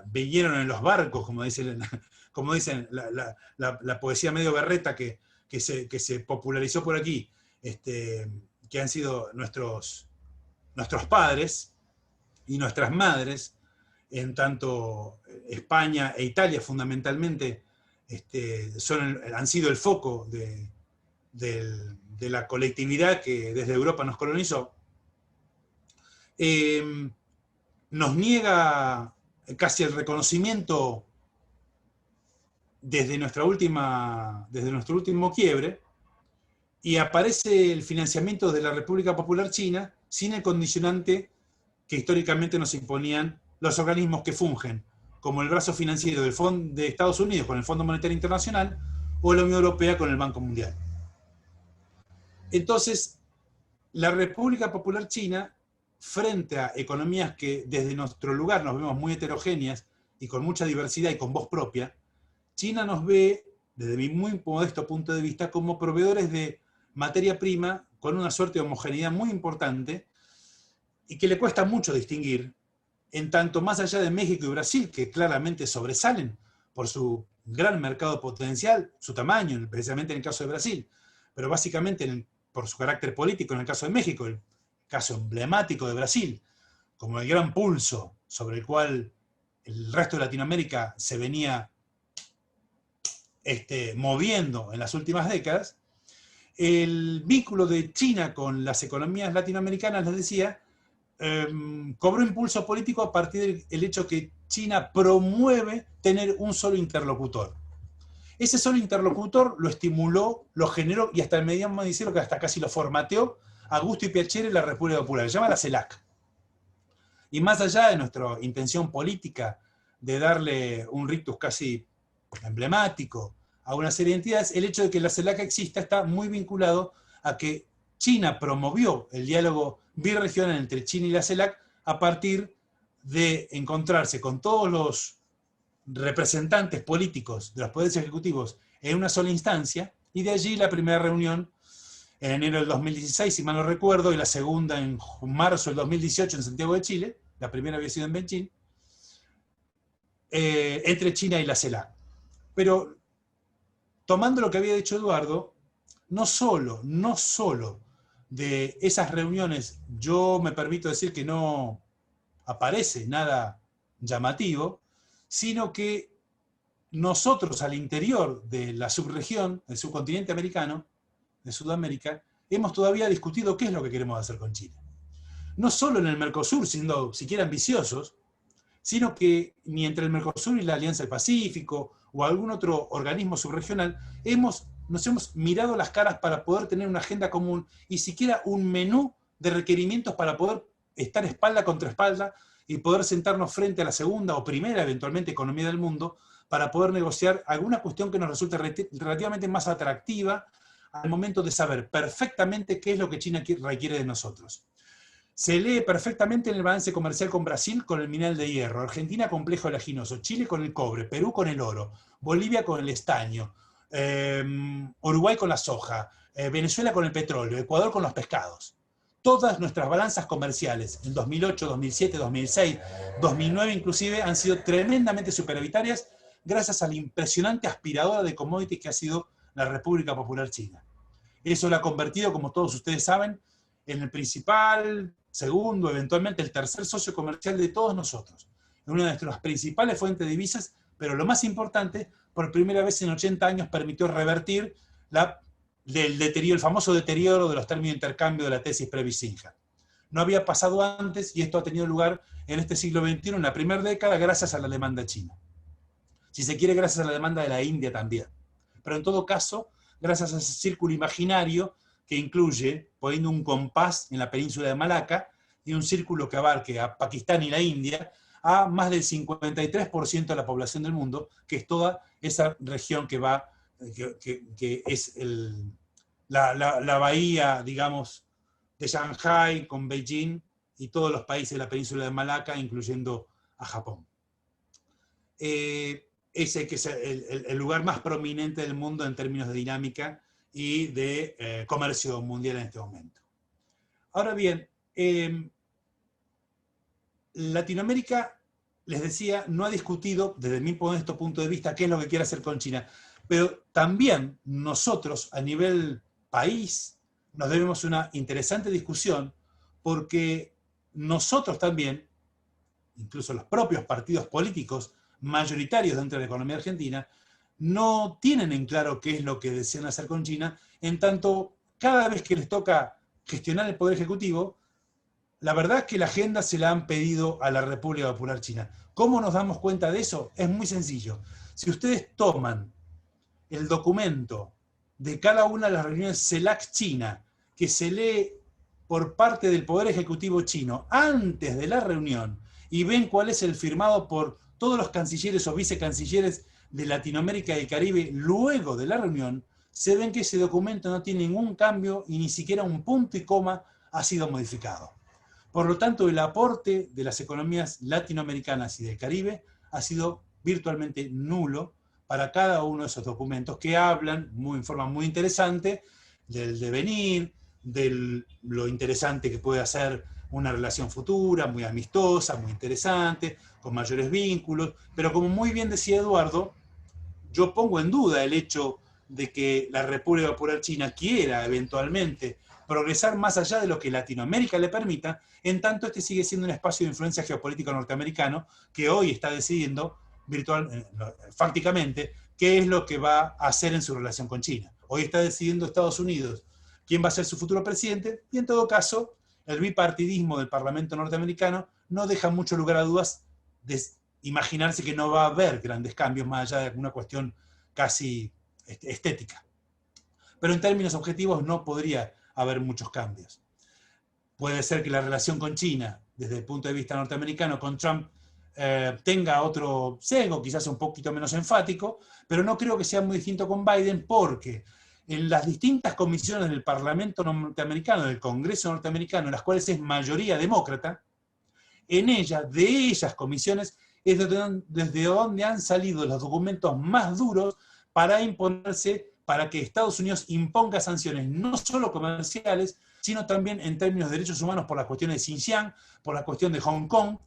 vinieron en los barcos, como dicen la poesía medio berreta que se popularizó por aquí, que han sido nuestros padres y nuestras madres, en tanto España e Italia fundamentalmente han sido el foco de la colectividad que desde Europa nos colonizó, nos niega casi el reconocimiento desde nuestro último quiebre, y aparece el financiamiento de la República Popular China sin el condicionante que históricamente nos imponían los organismos que fungen como el brazo financiero de Estados Unidos con el Fondo Monetario Internacional o la Unión Europea con el Banco Mundial. Entonces, la República Popular China, frente a economías que desde nuestro lugar nos vemos muy heterogéneas y con mucha diversidad y con voz propia, China nos ve, desde mi muy modesto punto de vista, como proveedores de materia prima con una suerte de homogeneidad muy importante y que le cuesta mucho distinguir, en tanto más allá de México y Brasil, que claramente sobresalen por su gran mercado potencial, su tamaño, especialmente en el caso de Brasil, pero básicamente por su carácter político en el caso de México, el caso emblemático de Brasil, como el gran pulso sobre el cual el resto de Latinoamérica se venía moviendo en las últimas décadas. El vínculo de China con las economías latinoamericanas, les decía, cobró impulso político a partir del hecho que China promueve tener un solo interlocutor. Ese solo interlocutor lo estimuló, lo generó y hasta el mediano decirlo que hasta casi lo formateó a gusto y piacere la República Popular. Se llama la CELAC. Y más allá de nuestra intención política de darle un rictus casi emblemático a una serie de entidades, el hecho de que la CELAC exista está muy vinculado a que China promovió el diálogo birregional entre China y la CELAC a partir de encontrarse con todos los representantes políticos de los poderes ejecutivos en una sola instancia, y de allí la primera reunión en enero del 2016, si mal no recuerdo, y la segunda en marzo del 2018 en Santiago de Chile, la primera había sido en Beijing, entre China y la CELAC. Pero tomando lo que había dicho Eduardo, no solo de esas reuniones, yo me permito decir que no aparece nada llamativo, sino que nosotros al interior de la subregión, del subcontinente americano, de Sudamérica, hemos todavía discutido qué es lo que queremos hacer con China. No solo en el Mercosur, siendo siquiera ambiciosos, sino que ni entre el Mercosur y la Alianza del Pacífico o algún otro organismo subregional nos hemos mirado las caras para poder tener una agenda común y siquiera un menú de requerimientos para poder estar espalda contra espalda y poder sentarnos frente a la segunda o primera, eventualmente, economía del mundo para poder negociar alguna cuestión que nos resulte relativamente más atractiva al momento de saber perfectamente qué es lo que China requiere de nosotros. Se lee perfectamente en el balance comercial con Brasil con el mineral de hierro, Argentina complejo oleaginoso, Chile con el cobre, Perú con el oro, Bolivia con el estaño, Uruguay con la soja, Venezuela con el petróleo, Ecuador con los pescados. Todas nuestras balanzas comerciales en 2008, 2007, 2006, 2009 inclusive han sido tremendamente superavitarias gracias a la impresionante aspiradora de commodities que ha sido la República Popular China. Eso lo ha convertido, como todos ustedes saben, en el principal, segundo, eventualmente el tercer socio comercial de todos nosotros. En una de nuestras principales fuentes de divisas, pero lo más importante, por primera vez en 80 años permitió revertir el famoso deterioro de los términos de intercambio de la tesis Previs-Sinja. No había pasado antes y esto ha tenido lugar en este siglo XXI, en la primera década, gracias a la demanda china. Si se quiere, gracias a la demanda de la India también. Pero en todo caso, gracias a ese círculo imaginario que incluye, poniendo un compás en la península de Malaca y un círculo que abarque a Pakistán y la India, a más del 53% de la población del mundo, que es toda esa región que es la bahía, digamos, de Shanghái con Beijing y todos los países de la península de Malaca, incluyendo a Japón. Ese que es el lugar más prominente del mundo en términos de dinámica y de comercio mundial en este momento. Ahora bien, Latinoamérica, les decía, no ha discutido, desde mi modesto punto de vista, qué es lo que quiere hacer con China, pero también nosotros, a nivel país, nos debemos una interesante discusión, porque nosotros también, incluso los propios partidos políticos mayoritarios dentro de la economía argentina, no tienen en claro qué es lo que desean hacer con China, en tanto cada vez que les toca gestionar el Poder Ejecutivo, la verdad es que la agenda se la han pedido a la República Popular China. ¿Cómo nos damos cuenta de eso? Es muy sencillo. Si ustedes toman el documento de cada una de las reuniones CELAC China, que se lee por parte del Poder Ejecutivo chino antes de la reunión, y ven cuál es el firmado por todos los cancilleres o vicecancilleres de Latinoamérica y el Caribe luego de la reunión, se ven que ese documento no tiene ningún cambio y ni siquiera un punto y coma ha sido modificado. Por lo tanto, el aporte de las economías latinoamericanas y del Caribe ha sido virtualmente nulo para cada uno de esos documentos que hablan en forma muy interesante del devenir, de lo interesante que puede hacer una relación futura, muy amistosa, muy interesante, con mayores vínculos, pero como muy bien decía Eduardo, yo pongo en duda el hecho de que la República Popular China quiera eventualmente progresar más allá de lo que Latinoamérica le permita, en tanto este sigue siendo un espacio de influencia geopolítica norteamericano que hoy está decidiendo fácticamente qué es lo que va a hacer en su relación con China. Hoy está decidiendo Estados Unidos quién va a ser su futuro presidente, y en todo caso, el bipartidismo del Parlamento norteamericano no deja mucho lugar a dudas de imaginarse que no va a haber grandes cambios más allá de alguna cuestión casi estética. Pero en términos objetivos no podría haber muchos cambios. Puede ser que la relación con China, desde el punto de vista norteamericano, con Trump, tenga otro sesgo, quizás un poquito menos enfático, pero no creo que sea muy distinto con Biden, porque en las distintas comisiones del Parlamento norteamericano, del Congreso norteamericano, en las cuales es mayoría demócrata, en ellas, de esas comisiones, es desde donde han salido los documentos más duros para imponerse, para que Estados Unidos imponga sanciones no solo comerciales, sino también en términos de derechos humanos por las cuestiones de Xinjiang, por la cuestión de Hong Kong,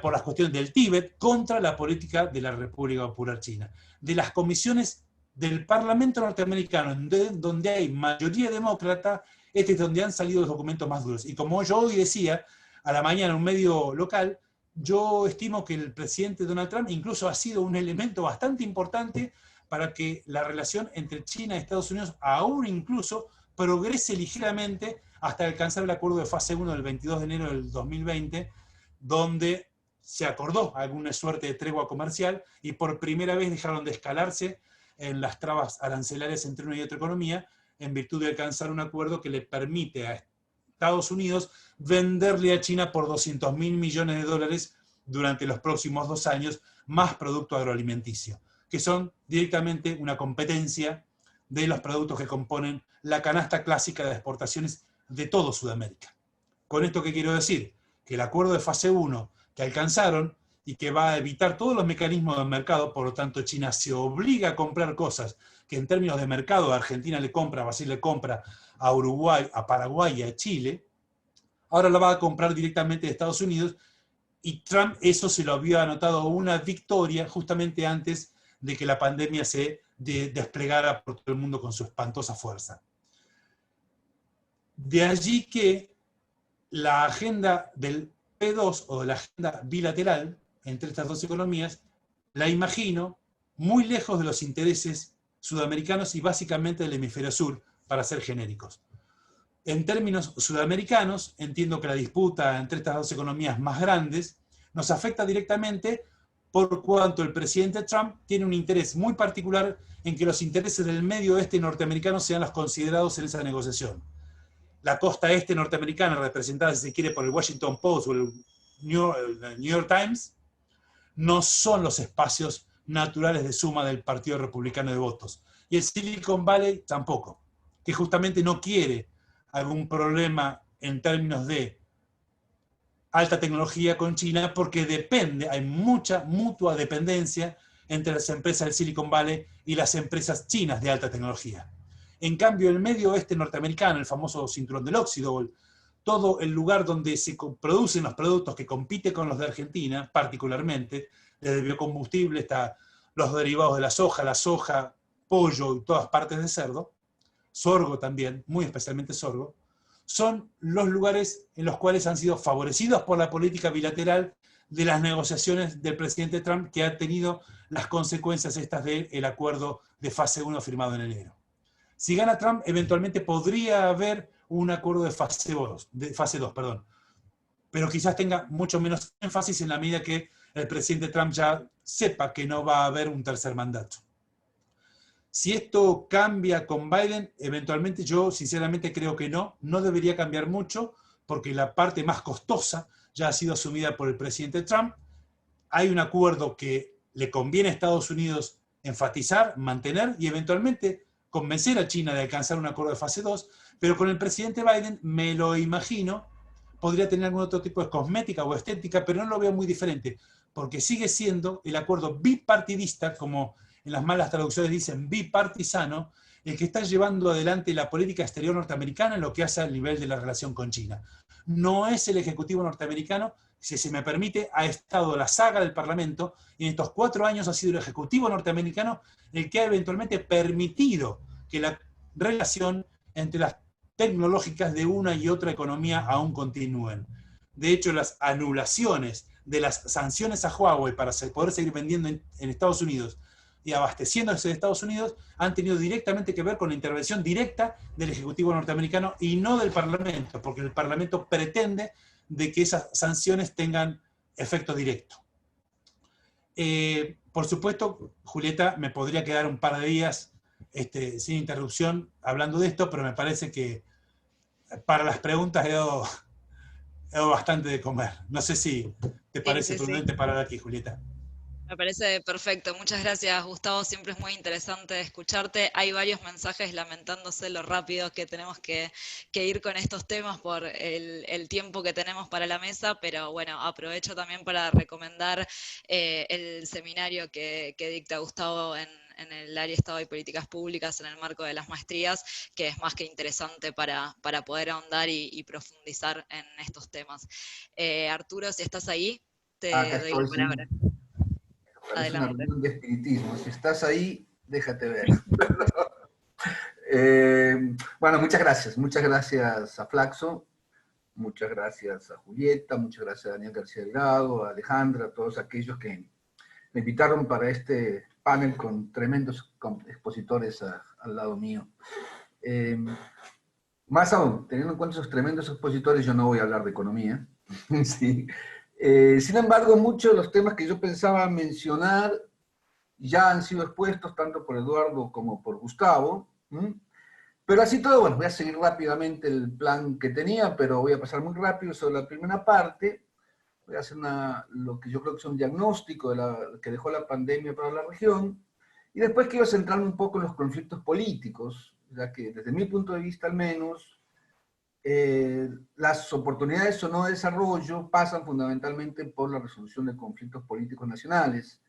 por las cuestiones del Tíbet, contra la política de la República Popular China. De las comisiones del Parlamento norteamericano, donde hay mayoría demócrata, este es donde han salido los documentos más duros. Y como yo hoy decía, a la mañana en un medio local, yo estimo que el presidente Donald Trump incluso ha sido un elemento bastante importante para que la relación entre China y Estados Unidos aún incluso progrese ligeramente hasta alcanzar el acuerdo de fase 1 del 22 de enero del 2020, donde se acordó alguna suerte de tregua comercial y por primera vez dejaron de escalarse en las trabas arancelarias entre una y otra economía, en virtud de alcanzar un acuerdo que le permite a Estados Unidos venderle a China por $200.000 millones durante los próximos 2 años, más producto agroalimenticio, que son directamente una competencia de los productos que componen la canasta clásica de exportaciones de todo Sudamérica. ¿Con esto qué quiero decir? Que el acuerdo de fase 1 que alcanzaron y que va a evitar todos los mecanismos del mercado, por lo tanto China se obliga a comprar cosas que en términos de mercado Argentina le compra, Brasil le compra, a Uruguay, a Paraguay y a Chile, ahora la va a comprar directamente de Estados Unidos, y Trump eso se lo había anotado una victoria justamente antes de que la pandemia se desplegara por todo el mundo con su espantosa fuerza. De allí que la agenda del P2 o de la agenda bilateral entre estas dos economías, la imagino muy lejos de los intereses sudamericanos y básicamente del hemisferio sur, para ser genéricos. En términos sudamericanos, entiendo que la disputa entre estas dos economías más grandes nos afecta directamente por cuanto el presidente Trump tiene un interés muy particular en que los intereses del medio oeste norteamericano sean los considerados en esa negociación. La costa este norteamericana, representada, si se quiere, por el Washington Post o el New York Times, no son los espacios naturales de suma del Partido Republicano de votos. Y el Silicon Valley tampoco, que justamente no quiere algún problema en términos de alta tecnología con China, porque depende, hay mucha mutua dependencia entre las empresas del Silicon Valley y las empresas chinas de alta tecnología. En cambio, el medio oeste norteamericano, el famoso cinturón del óxido, todo el lugar donde se producen los productos que compiten con los de Argentina, particularmente, desde biocombustible hasta los derivados de la soja, pollo y todas partes de cerdo, sorgo también, muy especialmente sorgo, son los lugares en los cuales han sido favorecidos por la política bilateral de las negociaciones del presidente Trump, que ha tenido las consecuencias estas del acuerdo de fase 1 firmado en enero. Si gana Trump, eventualmente podría haber un acuerdo de fase 2, pero quizás tenga mucho menos énfasis en la medida que el presidente Trump ya sepa que no va a haber un tercer mandato. Si esto cambia con Biden, eventualmente yo sinceramente creo que no debería cambiar mucho, porque la parte más costosa ya ha sido asumida por el presidente Trump. Hay un acuerdo que le conviene a Estados Unidos enfatizar, mantener y eventualmente convencer a China de alcanzar un acuerdo de fase 2, pero con el presidente Biden, me lo imagino, podría tener algún otro tipo de cosmética o estética, pero no lo veo muy diferente, porque sigue siendo el acuerdo bipartidista, como en las malas traducciones dicen bipartisano, el que está llevando adelante la política exterior norteamericana en lo que hace al nivel de la relación con China. No es el Ejecutivo norteamericano si se me permite, ha estado la saga del Parlamento, y en estos 4 años ha sido el Ejecutivo norteamericano el que ha eventualmente permitido que la relación entre las tecnológicas de una y otra economía aún continúen. De hecho, las anulaciones de las sanciones a Huawei para poder seguir vendiendo en Estados Unidos y abasteciéndose de Estados Unidos han tenido directamente que ver con la intervención directa del Ejecutivo norteamericano y no del Parlamento, porque el Parlamento pretende de que esas sanciones tengan efecto directo. Por supuesto, Julieta, me podría quedar un par de días sin interrupción hablando de esto, pero me parece que para las preguntas he dado bastante de comer. No sé si te parece prudente parar aquí, Julieta. Me parece perfecto. Muchas gracias, Gustavo. Siempre es muy interesante escucharte. Hay varios mensajes lamentándose lo rápido que tenemos que ir con estos temas por el tiempo que tenemos para la mesa, pero bueno, aprovecho también para recomendar el seminario que dicta Gustavo en el área Estado y Políticas Públicas en el marco de las maestrías, que es más que interesante para poder ahondar y profundizar en estos temas. Arturo, si estás ahí, te doy la palabra. Sí. Es una reunión de espiritismo. Si estás ahí, déjate ver. Bueno, muchas gracias a Flaxo, muchas gracias a Julieta, muchas gracias a Daniel García Delgado, a Alejandra, a todos aquellos que me invitaron para este panel con tremendos expositores al lado mío. Más aún, teniendo en cuenta esos tremendos expositores, yo no voy a hablar de economía, sí. Sin embargo, muchos de los temas que yo pensaba mencionar ya han sido expuestos tanto por Eduardo como por Gustavo. Pero así todo, bueno, voy a seguir rápidamente el plan que tenía, pero voy a pasar muy rápido sobre la primera parte. Voy a hacer lo que yo creo que es un diagnóstico que dejó la pandemia para la región. Y después quiero centrarme un poco en los conflictos políticos, ya que desde mi punto de vista al menos, las oportunidades o no de desarrollo pasan fundamentalmente por la resolución de conflictos políticos nacionales.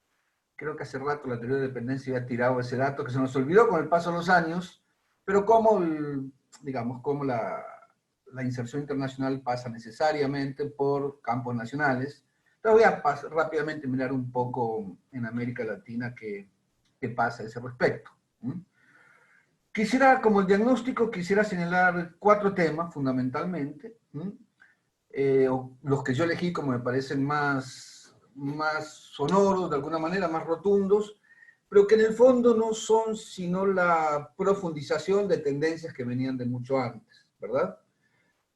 Creo que hace rato la teoría de dependencia había tirado ese dato que se nos olvidó con el paso de los años, pero cómo la inserción internacional pasa necesariamente por campos nacionales. Entonces voy a rápidamente mirar un poco en América Latina qué pasa a ese respecto. Como el diagnóstico, quisiera señalar 4 temas fundamentalmente, los que yo elegí como me parecen más sonoros, de alguna manera, más rotundos, pero que en el fondo no son sino la profundización de tendencias que venían de mucho antes, ¿verdad?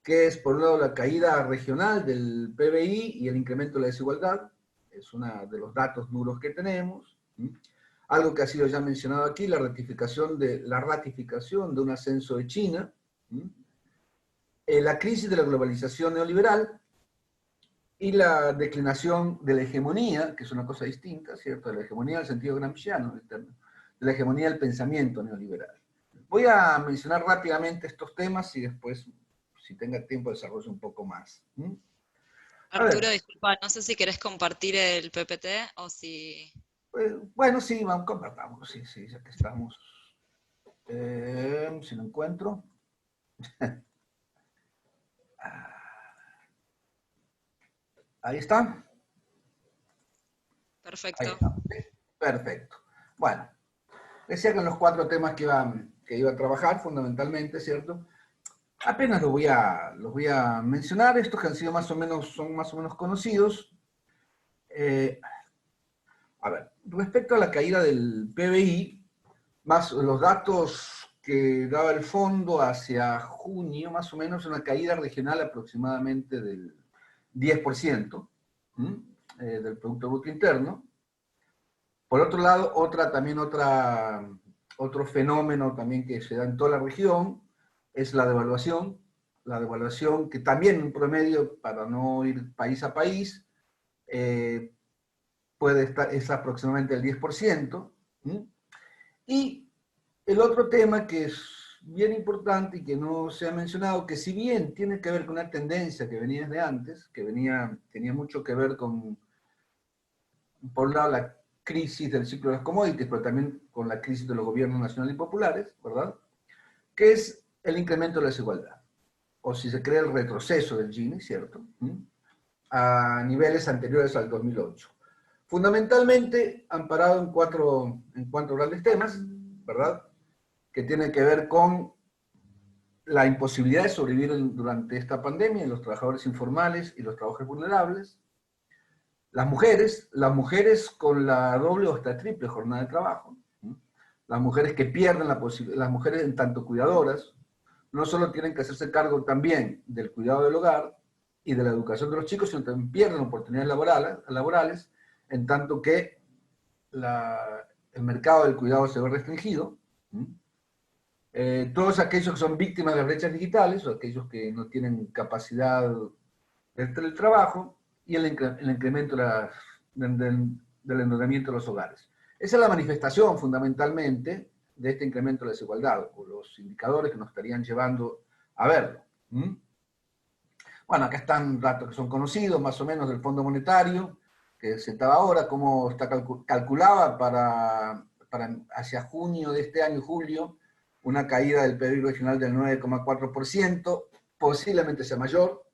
Que es, por un lado, la caída regional del PBI y el incremento de la desigualdad, es uno de los datos duros que tenemos. Algo que ha sido ya mencionado aquí, la ratificación de un ascenso de China, la crisis de la globalización neoliberal y la declinación de la hegemonía, que es una cosa distinta, ¿cierto? De la hegemonía en el sentido gramsciano, de la hegemonía del pensamiento neoliberal. Voy a mencionar rápidamente estos temas y después, si tenga tiempo, desarrollo un poco más. Arturo, disculpa, no sé si querés compartir el PPT o si... Bueno, sí, compartamos, sí, ya que estamos. Si lo encuentro. Ahí está. Perfecto. Ahí está. Perfecto. Bueno, decía que en los 4 temas que iba a trabajar, fundamentalmente, ¿cierto? Apenas los voy a mencionar, estos que han sido son más o menos conocidos. A ver, respecto a la caída del PBI, más los datos que daba el fondo hacia junio, más o menos una caída regional aproximadamente del 10% del Producto Bruto Interno. Por otro lado, otro fenómeno también que se da en toda la región es la devaluación que también en promedio, para no ir país a país, es aproximadamente el 10%. Y el otro tema que es bien importante y que no se ha mencionado, que si bien tiene que ver con una tendencia que venía desde antes, que tenía mucho que ver con, por un lado, la crisis del ciclo de las commodities, pero también con la crisis de los gobiernos nacionales y populares, ¿verdad? Que es el incremento de la desigualdad, o si se cree el retroceso del Gini, ¿cierto? a niveles anteriores al 2008. Fundamentalmente amparado en cuatro grandes temas, ¿verdad? Que tienen que ver con la imposibilidad de sobrevivir durante esta pandemia en los trabajadores informales y los trabajadores vulnerables. Las mujeres con la doble o hasta triple jornada de trabajo. Las mujeres que pierden la posibilidad, las mujeres en tanto cuidadoras, no solo tienen que hacerse cargo también del cuidado del hogar y de la educación de los chicos, sino también pierden oportunidades laborales en tanto que el mercado del cuidado se ve restringido. Todos aquellos que son víctimas de las brechas digitales, o aquellos que no tienen capacidad del teletrabajo, y el incremento del endeudamiento de los hogares. Esa es la manifestación fundamentalmente de este incremento de la desigualdad, o los indicadores que nos estarían llevando a verlo. Bueno, acá están datos que son conocidos, más o menos, del Fondo Monetario, que se estaba ahora, cómo está calculaba para hacia junio de este año, julio, una caída del PIB regional del 9,4%, posiblemente sea mayor.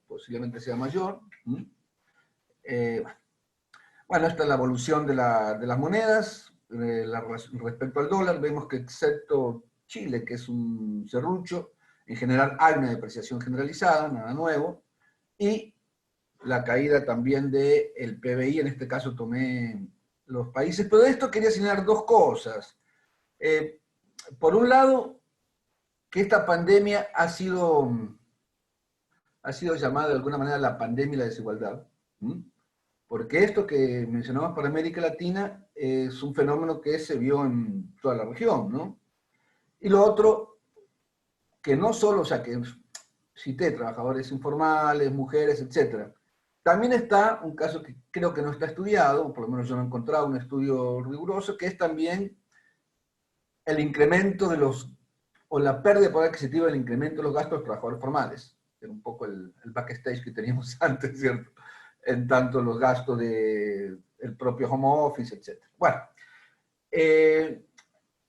Bueno, esta es la evolución de las monedas, respecto al dólar. Vemos que excepto Chile, que es un serrucho, en general hay una depreciación generalizada, nada nuevo, y la caída también del PBI, en este caso tomé los países, pero de esto quería señalar dos cosas. Por un lado, que esta pandemia ha sido llamada de alguna manera la pandemia y la desigualdad, porque esto que mencionamos para América Latina es un fenómeno que se vio en toda la región, ¿no? Y lo otro, que no solo, o sea, que cité trabajadores informales, mujeres, etc. También está un caso que creo que no está estudiado, o por lo menos yo no he encontrado un estudio riguroso, que es también el incremento o la pérdida de poder adquisitivo del incremento de los gastos de los trabajadores formales. Era un poco el backstage que teníamos antes, ¿cierto? En tanto los gastos del propio home office, etc. Bueno,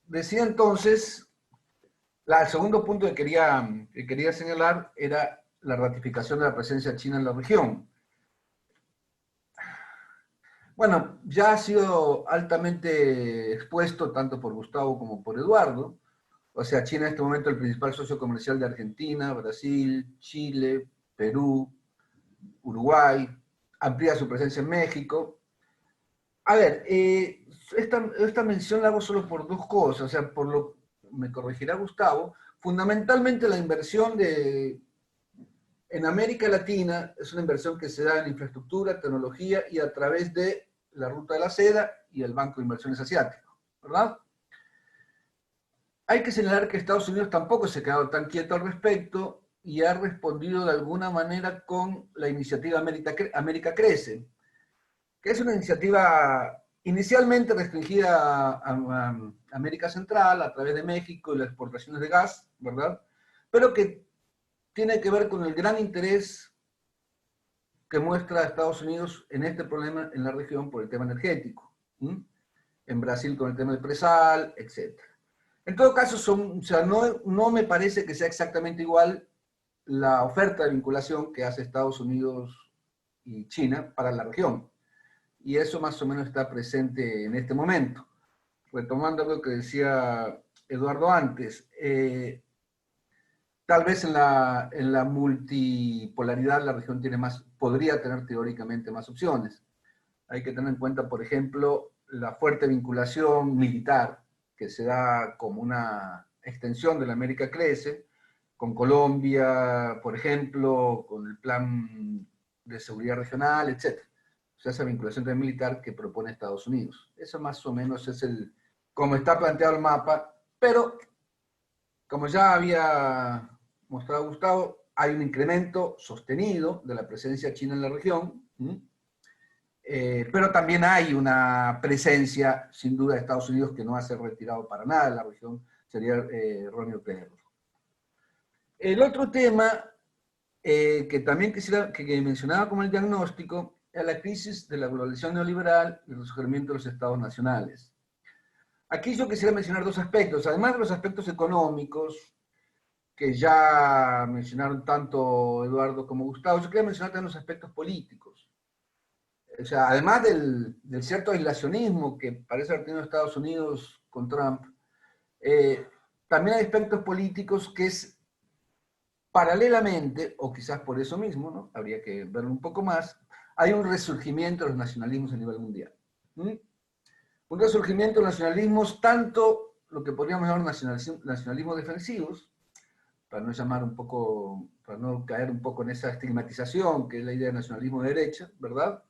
decía entonces, el segundo punto que quería señalar era la ratificación de la presencia china en la región. Bueno, ya ha sido altamente expuesto tanto por Gustavo como por Eduardo. O sea, China en este momento es el principal socio comercial de Argentina, Brasil, Chile, Perú, Uruguay, amplía su presencia en México. A ver, esta mención la hago solo por dos cosas, o sea, me corregirá Gustavo, fundamentalmente la inversión en América Latina es una inversión que se da en infraestructura, tecnología y a través de la Ruta de la Seda y el Banco de Inversiones Asiático, ¿verdad? Hay que señalar que Estados Unidos tampoco se ha quedado tan quieto al respecto y ha respondido de alguna manera con la iniciativa América Crece, que es una iniciativa inicialmente restringida a América Central a través de México y las exportaciones de gas, ¿verdad? Pero que tiene que ver con el gran interés que muestra Estados Unidos en este problema en la región por el tema energético. En Brasil con el tema del presal, etc. En todo caso, no me parece que sea exactamente igual la oferta de vinculación que hace Estados Unidos y China para la región. Y eso más o menos está presente en este momento. Retomando lo que decía Eduardo antes, tal vez en la multipolaridad la región podría tener teóricamente más opciones. Hay que tener en cuenta, por ejemplo, la fuerte vinculación militar que se da como una extensión de la América Crece, con Colombia, por ejemplo, con el plan de seguridad regional, etc. O sea, esa vinculación militar que propone Estados Unidos. Eso más o menos es como está planteado el mapa, pero como ya había mostrado Gustavo, hay un incremento sostenido de la presencia china en la región, pero también hay una presencia, sin duda, de Estados Unidos que no va a ser retirado para nada de la región, sería erróneo creerlo. El otro tema que también que mencionaba como el diagnóstico es la crisis de la globalización neoliberal y el resurgimiento de los estados nacionales. Aquí yo quisiera mencionar dos aspectos, además de los aspectos económicos, que ya mencionaron tanto Eduardo como Gustavo, yo quería mencionar también los aspectos políticos. o sea, además del cierto aislacionismo que parece haber tenido Estados Unidos con Trump, también hay aspectos políticos que es paralelamente, o quizás por eso mismo, ¿no? Habría que verlo un poco más, hay un resurgimiento de los nacionalismos a nivel mundial. Un resurgimiento de los nacionalismos, tanto lo que podríamos llamar nacionalismos defensivos, para no llamar un poco, para no caer un poco en esa estigmatización que es la idea de nacionalismo de derecha, ¿verdad?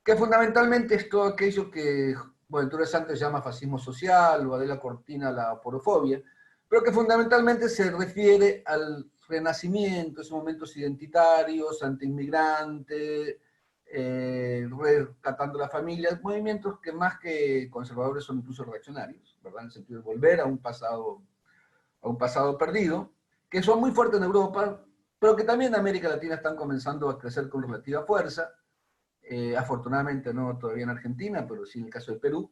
Que fundamentalmente es todo aquello que Bonaventura Santos llama fascismo social, o Adela Cortina la aporofobia, pero que fundamentalmente se refiere al renacimiento, esos momentos identitarios, antiinmigrante, rescatando la familia, movimientos que más que conservadores son incluso reaccionarios, ¿verdad? En el sentido de volver a un pasado perdido, que son muy fuertes en Europa, pero que también en América Latina están comenzando a crecer con relativa fuerza. Afortunadamente no todavía en Argentina, pero sí en el caso de Perú,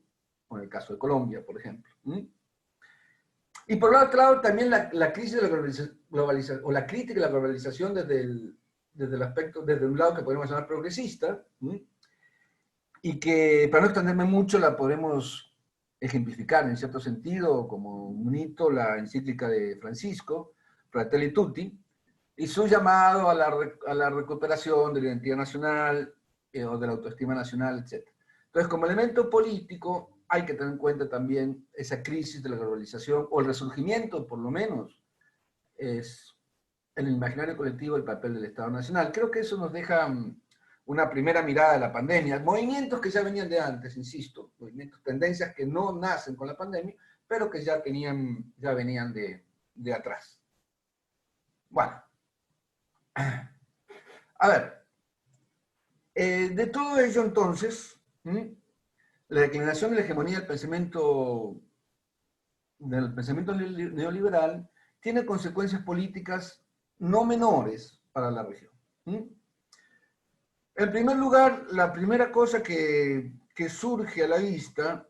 o en el caso de Colombia, por ejemplo. Y por otro lado, también la crisis de la globalización, o la crítica de la globalización desde el aspecto, desde un lado que podemos llamar progresista, y que, para no extenderme mucho, la podemos ejemplificar en cierto sentido, como un hito, la encíclica de Francisco, Fratelli Tutti, y su llamado a la recuperación de la identidad nacional, o de la autoestima nacional, etc. Entonces, como elemento político, hay que tener en cuenta también esa crisis de la globalización, o el resurgimiento, por lo menos, es en el imaginario colectivo el papel del Estado Nacional. Creo que eso nos deja una primera mirada de la pandemia. Movimientos que ya venían de antes, insisto, movimientos, tendencias que no nacen con la pandemia, pero que ya venían de atrás. Bueno. A ver. De todo ello, entonces, la declinación de la hegemonía del pensamiento neoliberal tiene consecuencias políticas no menores para la región. En primer lugar, la primera cosa que surge a la vista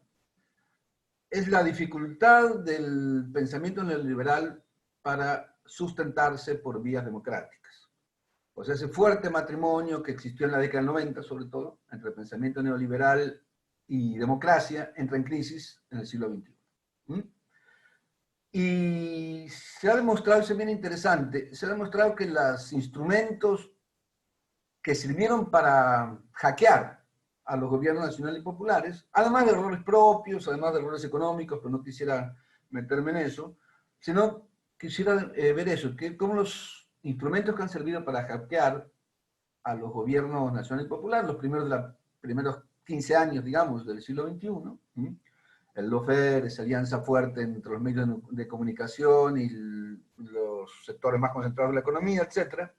es la dificultad del pensamiento neoliberal para sustentarse por vías democráticas. O sea, ese fuerte matrimonio que existió en la década del 90, sobre todo, entre el pensamiento neoliberal y democracia, entra en crisis en el siglo XXI. Y se ha demostrado, eso es bien interesante, se ha demostrado que los instrumentos que sirvieron para hackear a los gobiernos nacionales y populares, además de errores propios, además de errores económicos, pero no quisiera meterme en eso, sino quisiera ver eso, que como los instrumentos que han servido para hackear a los gobiernos nacionales y populares, los primeros 15 años, digamos, del siglo XXI, el lawfare, esa alianza fuerte entre los medios de comunicación y los sectores más concentrados de la economía, etc.,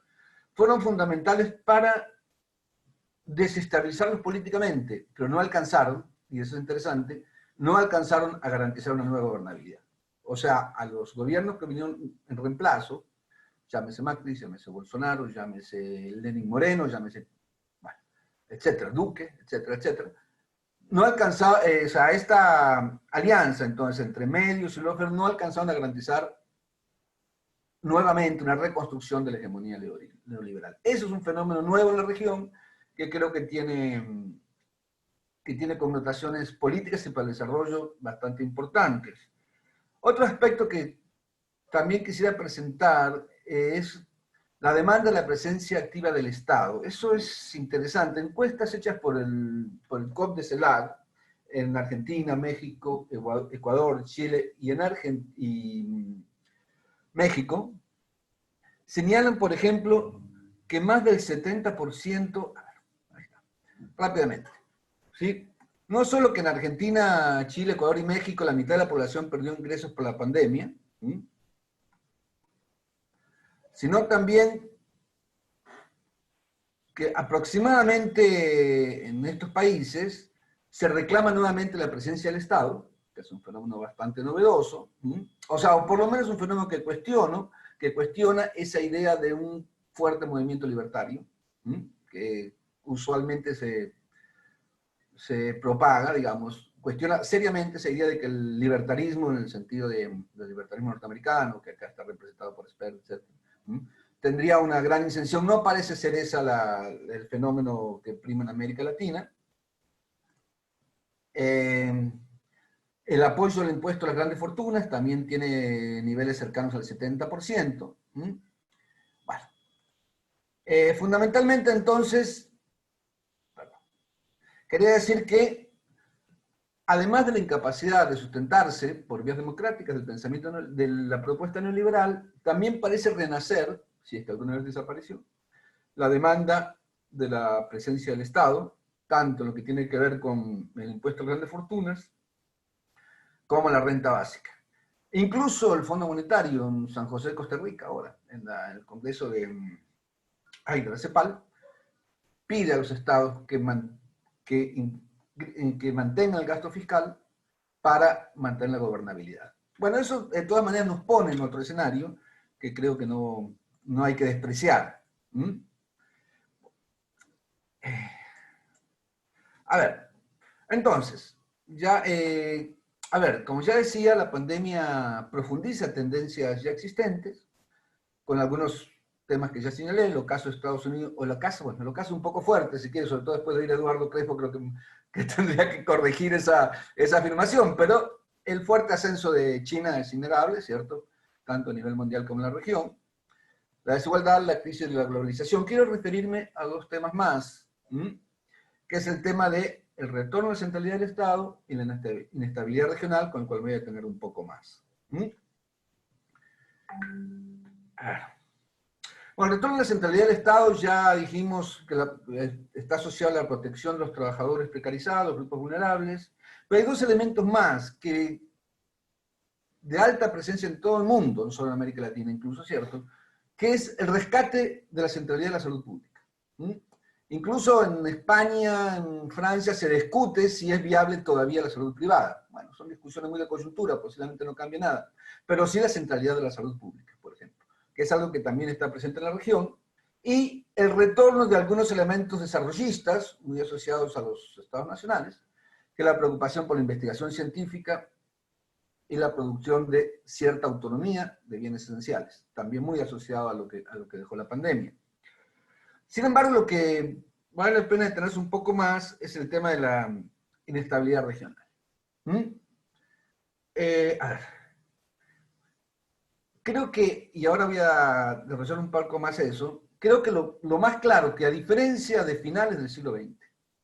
fueron fundamentales para desestabilizarlos políticamente, pero no alcanzaron, y eso es interesante, no alcanzaron a garantizar una nueva gobernabilidad. O sea, a los gobiernos que vinieron en reemplazo, llámese Macri, llámese Bolsonaro, llámese Lenín Moreno, llámese, bueno, etcétera, Duque, etcétera, etcétera, no alcanzaba, o sea, esta alianza entonces entre medios y lawfare no alcanzaron a garantizar nuevamente una reconstrucción de la hegemonía neoliberal. Eso es un fenómeno nuevo en la región que creo que tiene connotaciones políticas y para el desarrollo bastante importantes. Otro aspecto que también quisiera presentar es la demanda de la presencia activa del Estado. Eso es interesante. Encuestas hechas por el COP de CELAC en Argentina, México, Ecuador, Chile y México, señalan, por ejemplo, que más del 70%, rápidamente, ¿sí? No solo que en Argentina, Chile, Ecuador y México la mitad de la población perdió ingresos por la pandemia, ¿sí?, sino también que aproximadamente en estos países se reclama nuevamente la presencia del Estado, que es un fenómeno bastante novedoso, o sea, o por lo menos un fenómeno que cuestiona esa idea de un fuerte movimiento libertario, que usualmente se propaga, digamos, cuestiona seriamente esa idea de que el libertarismo, en el sentido del libertarismo norteamericano, que acá está representado por Sper, etc., tendría una gran incención. No parece ser esa el fenómeno que prima en América Latina. El apoyo al impuesto a las grandes fortunas también tiene niveles cercanos al 70%. Bueno. Fundamentalmente, entonces, quería decir que, además de la incapacidad de sustentarse por vías democráticas del pensamiento de la propuesta neoliberal, también parece renacer, si es que alguna vez desapareció, la demanda de la presencia del Estado, tanto en lo que tiene que ver con el impuesto a las grandes fortunas, como la renta básica. Incluso el Fondo Monetario en San José de Costa Rica, ahora, en el Congreso de la CEPAL, pide a los estados que mantengan el gasto fiscal para mantener la gobernabilidad. Bueno, eso de todas maneras nos pone en otro escenario que creo que no hay que despreciar. A ver, entonces, como ya decía, la pandemia profundiza tendencias ya existentes, con algunos temas que ya señalé, el ocaso de Estados Unidos, o el ocaso un poco fuerte, si quiere, sobre todo después de oír a Eduardo Crespo, creo que tendría que corregir esa afirmación, pero el fuerte ascenso de China es innegable, ¿cierto? Tanto a nivel mundial como en la región. La desigualdad, la crisis de la globalización. Quiero referirme a dos temas más, que es el tema del retorno a la centralidad del Estado y la inestabilidad regional, con el cual me voy a detener un poco más. Bueno, el retorno a la centralidad del Estado, ya dijimos que está asociado a la protección de los trabajadores precarizados, grupos vulnerables, pero hay dos elementos más que de alta presencia en todo el mundo, no solo en América Latina incluso, ¿cierto?, que es el rescate de la centralidad de la salud pública. Incluso en España, en Francia, se discute si es viable todavía la salud privada. Bueno, son discusiones muy de coyuntura, posiblemente no cambie nada, pero sí la centralidad de la salud pública, por ejemplo, que es algo que también está presente en la región, y el retorno de algunos elementos desarrollistas, muy asociados a los estados nacionales, que es la preocupación por la investigación científica y la producción de cierta autonomía de bienes esenciales, también muy asociado a lo que dejó la pandemia. Sin embargo, lo que vale la pena detenerse un poco más es el tema de la inestabilidad regional. A ver. Creo que, y ahora voy a desarrollar un poco más eso, creo que lo más claro, que a diferencia de finales del siglo XX,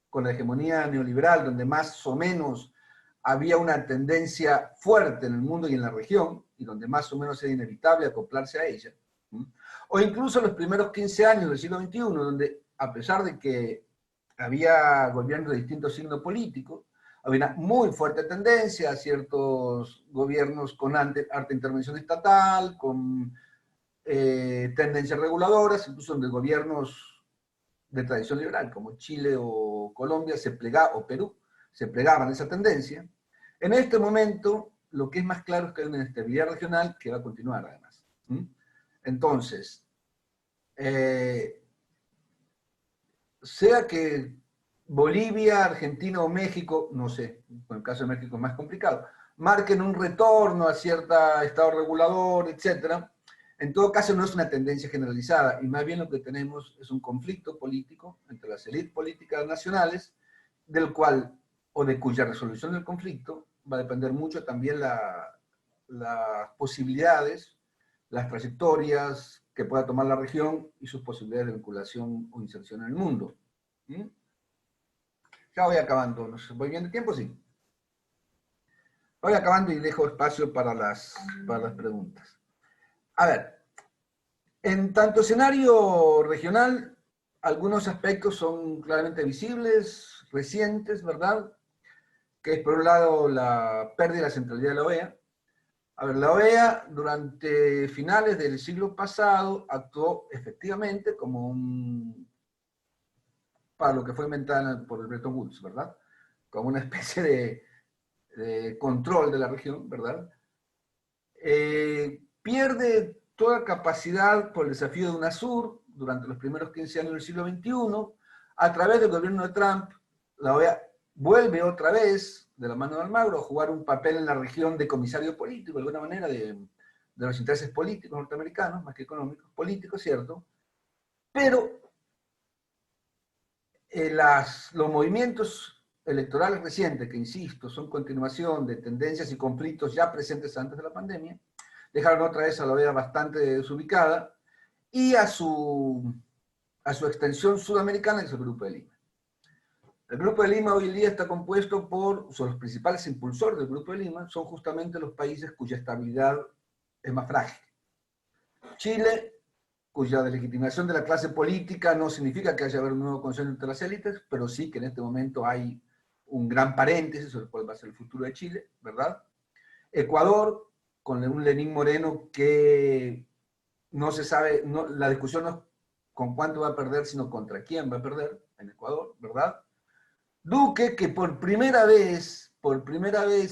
con la hegemonía neoliberal, donde más o menos había una tendencia fuerte en el mundo y en la región, y donde más o menos era inevitable acoplarse a ella, o incluso los primeros 15 años del siglo XXI, donde a pesar de que había gobiernos de distintos signos políticos, había una muy fuerte tendencia a ciertos gobiernos con alta intervención estatal, con tendencias reguladoras, incluso donde gobiernos de tradición liberal, como Chile o Colombia, o Perú, se plegaban a esa tendencia. En este momento, lo que es más claro es que hay una inestabilidad regional que va a continuar, además. Entonces, sea que Bolivia, Argentina o México, no sé, en el caso de México es más complicado, marquen un retorno a cierto estado regulador, etc. En todo caso no es una tendencia generalizada, y más bien lo que tenemos es un conflicto político entre las élites políticas nacionales, del cual, o de cuya resolución del conflicto, va a depender mucho también las posibilidades, las trayectorias que pueda tomar la región y sus posibilidades de vinculación o inserción en el mundo. Ya voy acabando, ¿no? ¿Voy bien de tiempo? Sí. Voy acabando y dejo espacio para las preguntas. A ver, en tanto escenario regional, algunos aspectos son claramente visibles, recientes, ¿verdad? Que es por un lado la pérdida de la centralidad de la OEA. A ver, la OEA durante finales del siglo pasado actuó efectivamente como para lo que fue inventada por el Bretton Woods, ¿verdad? Como una especie de control de la región, ¿verdad? Pierde toda capacidad por el desafío de UNASUR durante los primeros 15 años del siglo XXI. A través del gobierno de Trump, la OEA vuelve otra vez, de la mano de Almagro, a jugar un papel en la región de comisario político, de alguna manera, de de los intereses políticos norteamericanos, más que económicos, políticos, ¿cierto? Pero los movimientos electorales recientes, que insisto, son continuación de tendencias y conflictos ya presentes antes de la pandemia, dejaron otra vez a la OEA bastante desubicada, y a su extensión sudamericana, que es el Grupo de Lima. El Grupo de Lima hoy en día está compuesto los principales impulsores del Grupo de Lima son justamente los países cuya estabilidad es más frágil. Chile, cuya deslegitimación de la clase política no significa que haya un nuevo consenso entre las élites, pero sí que en este momento hay un gran paréntesis sobre cuál va a ser el futuro de Chile, ¿verdad? Ecuador, con un Lenín Moreno que no se sabe, la discusión no es con cuánto va a perder, sino contra quién va a perder en Ecuador, ¿verdad? Duque, que por primera vez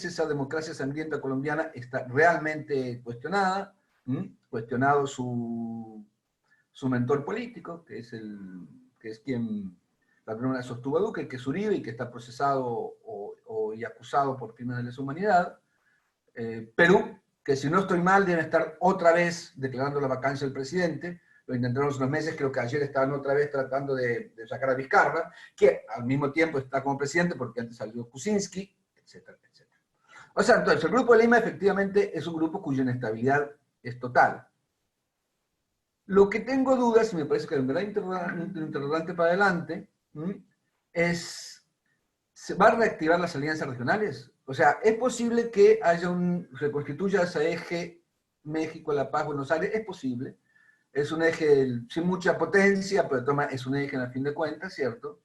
esa democracia sangrienta colombiana está realmente cuestionada, cuestionado su mentor político, que es quien la primera vez sostuvo a Duque, que es Uribe, y que está procesado y acusado por crímenes de lesa humanidad. Perú, que si no estoy mal, debe estar otra vez declarando la vacancia del presidente. Lo intentaron hace unos meses, creo que ayer estaban otra vez tratando de sacar a Vizcarra, que al mismo tiempo está como presidente porque antes salió Kuczynski, etcétera, etcétera. O sea, entonces, el Grupo de Lima efectivamente es un grupo cuya inestabilidad es total. Lo que tengo dudas, y me parece que es un gran interrogante para adelante, es, ¿se va a reactivar las alianzas regionales? O sea, ¿es posible que se constituya ese eje México, La Paz, Buenos Aires? Es posible. Es un eje sin mucha potencia, pero es un eje a fin de cuentas, ¿cierto?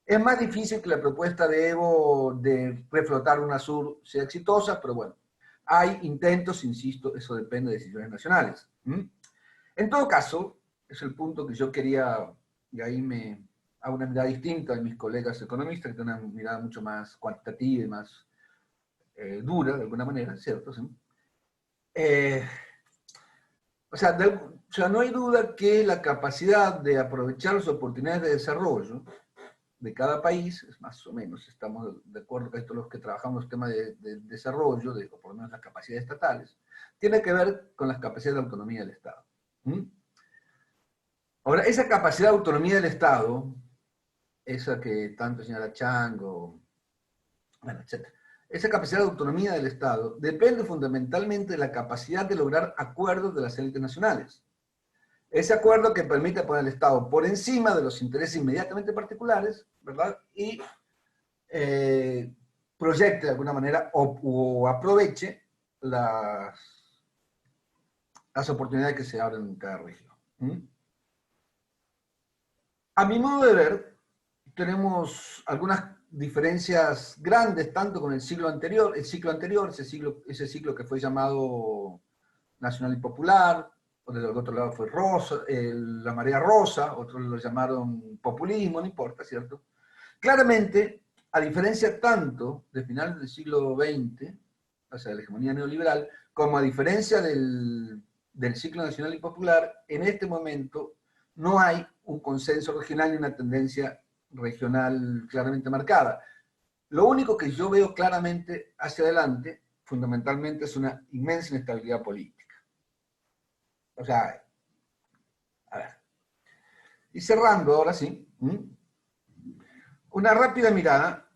Es más difícil que la propuesta de Evo de reflotar UNASUR sea exitosa, pero bueno, hay intentos, insisto, eso depende de decisiones nacionales. En todo caso, es el punto que yo quería, y ahí me hago una mirada distinta de mis colegas economistas, que tienen una mirada mucho más cuantitativa y más dura, de alguna manera, ¿cierto? ¿Sí? O sea, no hay duda que la capacidad de aprovechar las oportunidades de desarrollo de cada país, es más o menos, estamos de acuerdo que todos los que trabajamos los temas de desarrollo, o por lo menos las capacidades estatales, tiene que ver con las capacidades de autonomía del Estado. Ahora, esa capacidad de autonomía del Estado, esa que tanto señala Chang, bueno, etc. Esa capacidad de autonomía del Estado depende fundamentalmente de la capacidad de lograr acuerdos de las élites nacionales. Ese acuerdo que permite poner al Estado por encima de los intereses inmediatamente particulares, ¿verdad? Y proyecte de alguna manera o aproveche las oportunidades que se abren en cada región. A mi modo de ver, tenemos algunas diferencias grandes, tanto con el ciclo anterior, ese ciclo que fue llamado Nacional y Popular, o del otro lado fue Rosa, la Marea Rosa, otros lo llamaron populismo, no importa, ¿cierto? Claramente, a diferencia tanto de finales del siglo XX, o sea, de la hegemonía neoliberal, como a diferencia del ciclo nacional y popular, en este momento no hay un consenso regional ni una tendencia regional claramente marcada. Lo único que yo veo claramente hacia adelante, fundamentalmente, es una inmensa inestabilidad política. O sea, a ver. Y cerrando ahora sí, una rápida mirada.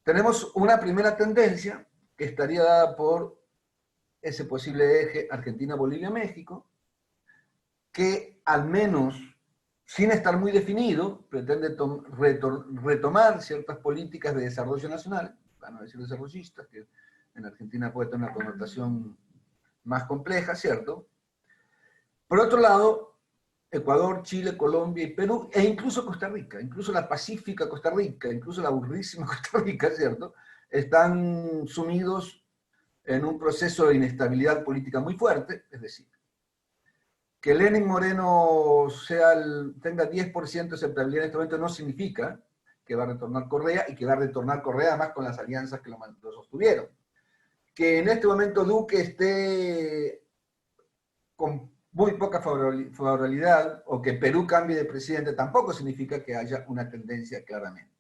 Tenemos una primera tendencia que estaría dada por ese posible eje Argentina, Bolivia, México, que al menos, sin estar muy definido, pretende retomar ciertas políticas de desarrollo nacional, para no decir desarrollistas, que en Argentina puede tener una connotación más compleja, ¿cierto? Por otro lado, Ecuador, Chile, Colombia y Perú, e incluso Costa Rica, incluso la pacífica Costa Rica, incluso la aburrísima Costa Rica, ¿cierto?, están sumidos en un proceso de inestabilidad política muy fuerte, es decir, que Lenín Moreno tenga 10% de aceptabilidad en este momento no significa que va a retornar Correa, y que va a retornar Correa además con las alianzas que lo sostuvieron. Que en este momento Duque esté con muy poca favorabilidad, o que Perú cambie de presidente, tampoco significa que haya una tendencia claramente.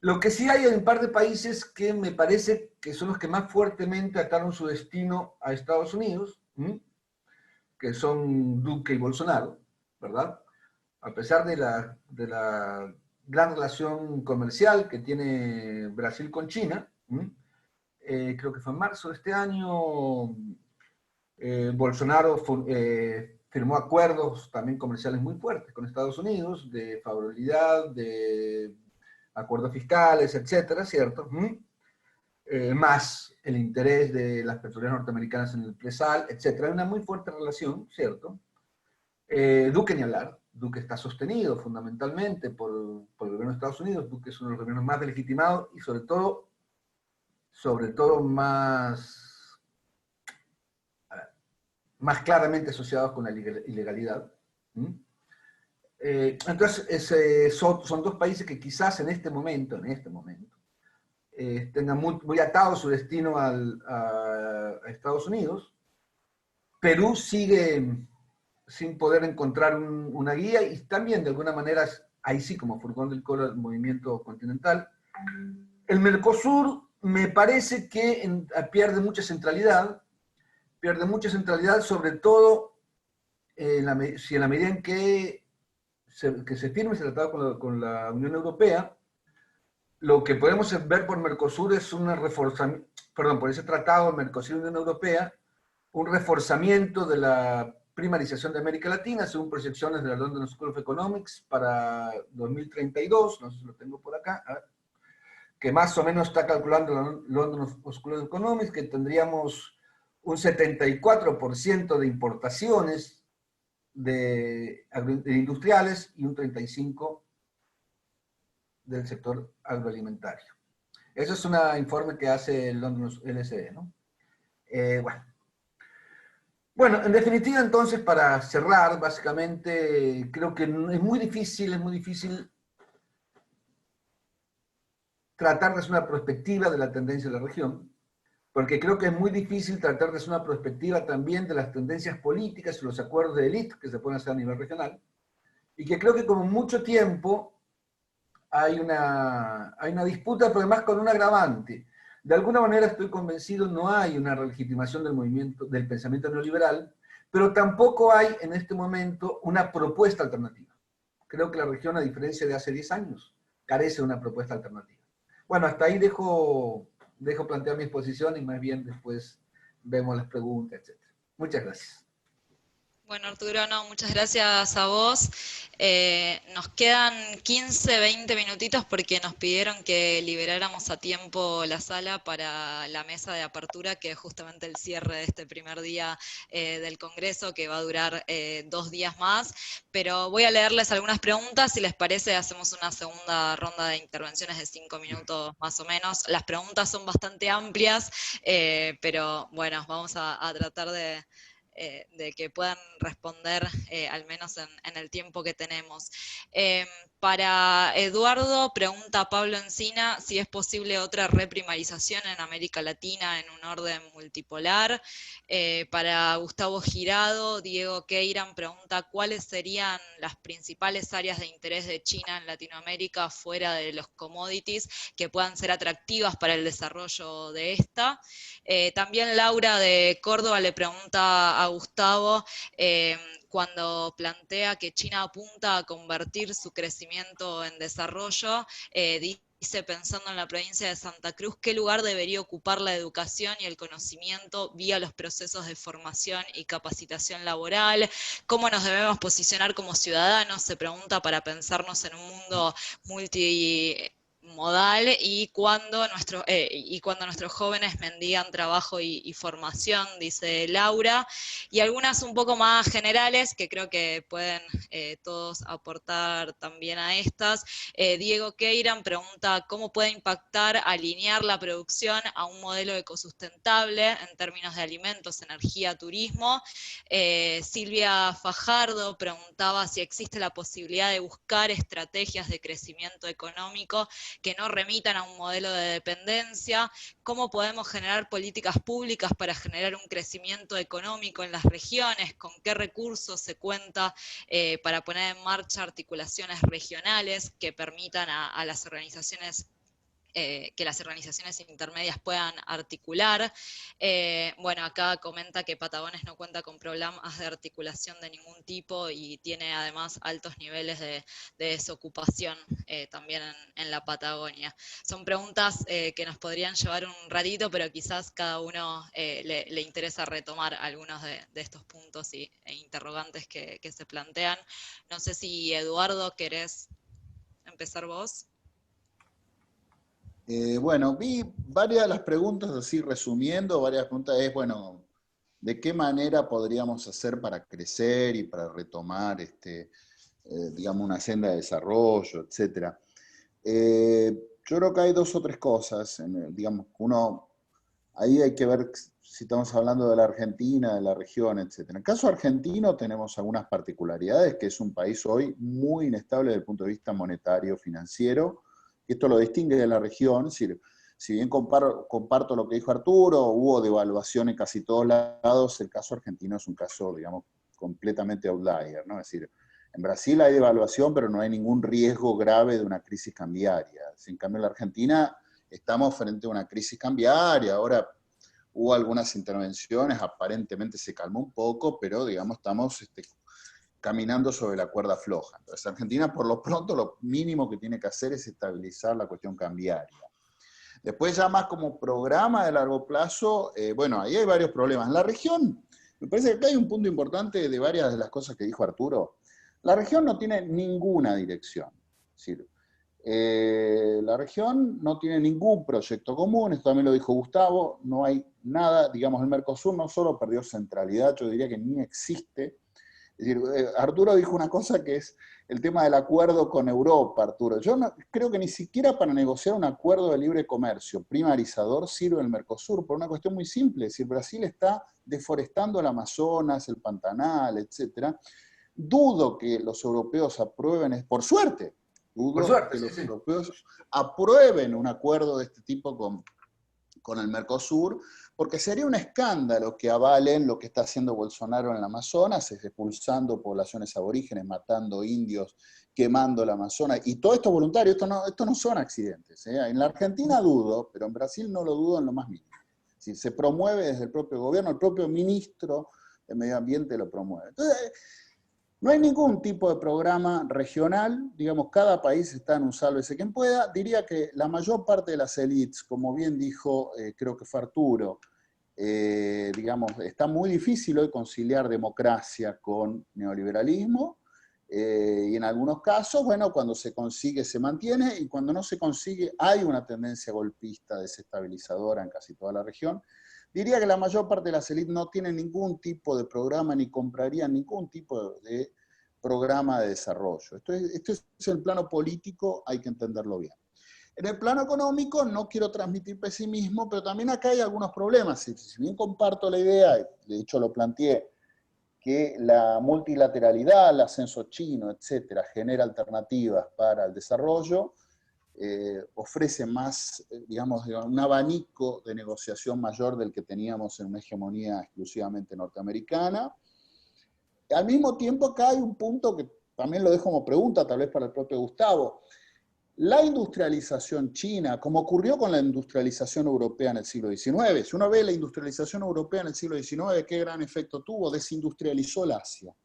Lo que sí hay en un par de países que me parece que son los que más fuertemente ataron su destino a Estados Unidos, que son Duque y Bolsonaro, ¿verdad? A pesar de la gran relación comercial que tiene Brasil con China, creo que fue en marzo de este año, Bolsonaro firmó acuerdos también comerciales muy fuertes con Estados Unidos, de favorabilidad, de acuerdos fiscales, etcétera, ¿cierto? Más el interés de las petroleras norteamericanas en el presal, etcétera. Hay una muy fuerte relación, ¿cierto? Duque ni hablar. Duque está sostenido fundamentalmente por el gobierno de Estados Unidos. Duque es uno de los gobiernos más legitimados y sobre todo más claramente asociados con la ilegalidad. Entonces, son dos países que quizás en este momento, tengan muy atado su destino a Estados Unidos. Perú sigue sin poder encontrar una guía y también de alguna manera, ahí sí como furgón del colo del movimiento continental. El Mercosur me parece que pierde mucha centralidad, sobre todo si en la medida en que se firme ese tratado con la Unión Europea, lo que podemos ver por Mercosur es por ese tratado Mercosur-Unión Europea, un reforzamiento de la primarización de América Latina, según proyecciones de la London School of Economics para 2032, no sé si lo tengo por acá, que más o menos está calculando la London School of Economics, que tendríamos un 74% de importaciones de industriales y un 35% del sector agroalimentario. Eso es un informe que hace el London LSE, ¿no? Bueno, en definitiva, entonces, para cerrar, básicamente, creo que es muy difícil tratar de hacer una perspectiva de la tendencia de la región, porque creo que es muy difícil tratar de hacer una perspectiva también de las tendencias políticas y los acuerdos de élite que se pueden hacer a nivel regional, y que creo que con mucho tiempo hay una disputa, pero además con un agravante. De alguna manera estoy convencido, no hay una legitimación del movimiento, del pensamiento neoliberal, pero tampoco hay en este momento una propuesta alternativa. Creo que la región, a diferencia de hace 10 años, carece de una propuesta alternativa. Bueno, hasta ahí dejo plantear mi exposición y más bien después vemos las preguntas, etc. Muchas gracias. Bueno, Arturo, no, muchas gracias a vos. Nos quedan 15, 20 minutitos porque nos pidieron que liberáramos a tiempo la sala para la mesa de apertura, que es justamente el cierre de este primer día del Congreso, que va a durar 2 días más. Pero voy a leerles algunas preguntas, si les parece hacemos una segunda ronda de intervenciones de 5 minutos más o menos. Las preguntas son bastante amplias, pero bueno, vamos a tratar de que puedan responder al menos en el tiempo que tenemos. Para Eduardo, pregunta Pablo Encina si es posible otra reprimarización en América Latina en un orden multipolar. Para Gustavo Girado, Diego Queiran pregunta cuáles serían las principales áreas de interés de China en Latinoamérica fuera de los commodities que puedan ser atractivas para el desarrollo de esta. También Laura de Córdoba le pregunta a Gustavo cuando plantea que China apunta a convertir su crecimiento en desarrollo, dice, pensando en la provincia de Santa Cruz, ¿qué lugar debería ocupar la educación y el conocimiento vía los procesos de formación y capacitación laboral? ¿Cómo nos debemos posicionar como ciudadanos? Se pregunta, para pensarnos en un mundo multimodal y cuando nuestros jóvenes mendigan trabajo y formación, dice Laura, y algunas un poco más generales que creo que pueden todos aportar también a estas. Diego Queiran pregunta cómo puede impactar alinear la producción a un modelo ecosustentable en términos de alimentos, energía, turismo. Silvia Fajardo preguntaba si existe la posibilidad de buscar estrategias de crecimiento económico que no remitan a un modelo de dependencia. ¿Cómo podemos generar políticas públicas para generar un crecimiento económico en las regiones? ¿Con qué recursos se cuenta para poner en marcha articulaciones regionales que permitan a las organizaciones que las organizaciones intermedias puedan articular. Bueno, acá comenta que Patagones no cuenta con programas de articulación de ningún tipo y tiene además altos niveles de desocupación también en la Patagonia. Son preguntas que nos podrían llevar un ratito, pero quizás cada uno le interesa retomar algunos de estos puntos e interrogantes que se plantean. No sé si, Eduardo, querés empezar vos. Bueno, vi varias de las preguntas, así resumiendo, varias preguntas es, bueno, ¿de qué manera podríamos hacer para crecer y para retomar, digamos, una senda de desarrollo, etcétera? Yo creo que hay dos o tres cosas, digamos, ahí hay que ver si estamos hablando de la Argentina, de la región, etcétera. En el caso argentino tenemos algunas particularidades, que es un país hoy muy inestable desde el punto de vista monetario, financiero, y esto lo distingue de la región. Es decir, si bien comparto lo que dijo Arturo, hubo devaluación en casi todos lados, el caso argentino es un caso, digamos, completamente outlier, ¿no? Es decir, en Brasil hay devaluación, pero no hay ningún riesgo grave de una crisis cambiaria. En cambio, en la Argentina estamos frente a una crisis cambiaria. Ahora hubo algunas intervenciones, aparentemente se calmó un poco, pero digamos, estamos caminando sobre la cuerda floja. Entonces, Argentina, por lo pronto, lo mínimo que tiene que hacer es estabilizar la cuestión cambiaria. Después, ya más como programa de largo plazo, bueno, ahí hay varios problemas. En la región, me parece que acá hay un punto importante de varias de las cosas que dijo Arturo. La región no tiene ninguna dirección. Es decir, la región no tiene ningún proyecto común, esto también lo dijo Gustavo, no hay nada, digamos, el Mercosur no solo perdió centralidad, yo diría que ni existe. Es decir, Arturo dijo una cosa que es el tema del acuerdo con Europa, Arturo. Yo no, creo que ni siquiera para negociar un acuerdo de libre comercio primarizador sirve el Mercosur, por una cuestión muy simple. Es decir, Brasil está deforestando el Amazonas, el Pantanal, etc. Dudo que los europeos aprueben, por suerte, dudo que los europeos aprueben un acuerdo de este tipo con el Mercosur, porque sería un escándalo que avalen lo que está haciendo Bolsonaro en el Amazonas, expulsando poblaciones aborígenes, matando indios, quemando el Amazonas, y todo esto voluntario, esto no son accidentes. En la Argentina dudo, pero en Brasil no lo dudo en lo más mínimo. Si se promueve desde el propio gobierno, el propio ministro de Medio Ambiente lo promueve. Entonces, no hay ningún tipo de programa regional, digamos, cada país está en un sálvese quien pueda. Diría que la mayor parte de las élites, como bien dijo, creo que fue Arturo, digamos, está muy difícil hoy conciliar democracia con neoliberalismo, y en algunos casos, bueno, cuando se consigue se mantiene, y cuando no se consigue hay una tendencia golpista desestabilizadora en casi toda la región. Diría que la mayor parte de las élites no tienen ningún tipo de programa ni comprarían ningún tipo de programa de desarrollo. Esto es el plano político, hay que entenderlo bien. En el plano económico no quiero transmitir pesimismo, pero también acá hay algunos problemas. Si bien comparto la idea, de hecho lo planteé, que la multilateralidad, el ascenso chino, etcétera, genera alternativas para el desarrollo, ofrece más, digamos, un abanico de negociación mayor del que teníamos en una hegemonía exclusivamente norteamericana. Al mismo tiempo, acá hay un punto que también lo dejo como pregunta, tal vez para el propio Gustavo. La industrialización china, como ocurrió con la industrialización europea en el siglo XIX, si uno ve la industrialización europea en el siglo XIX, ¿qué gran efecto tuvo? Desindustrializó el Asia.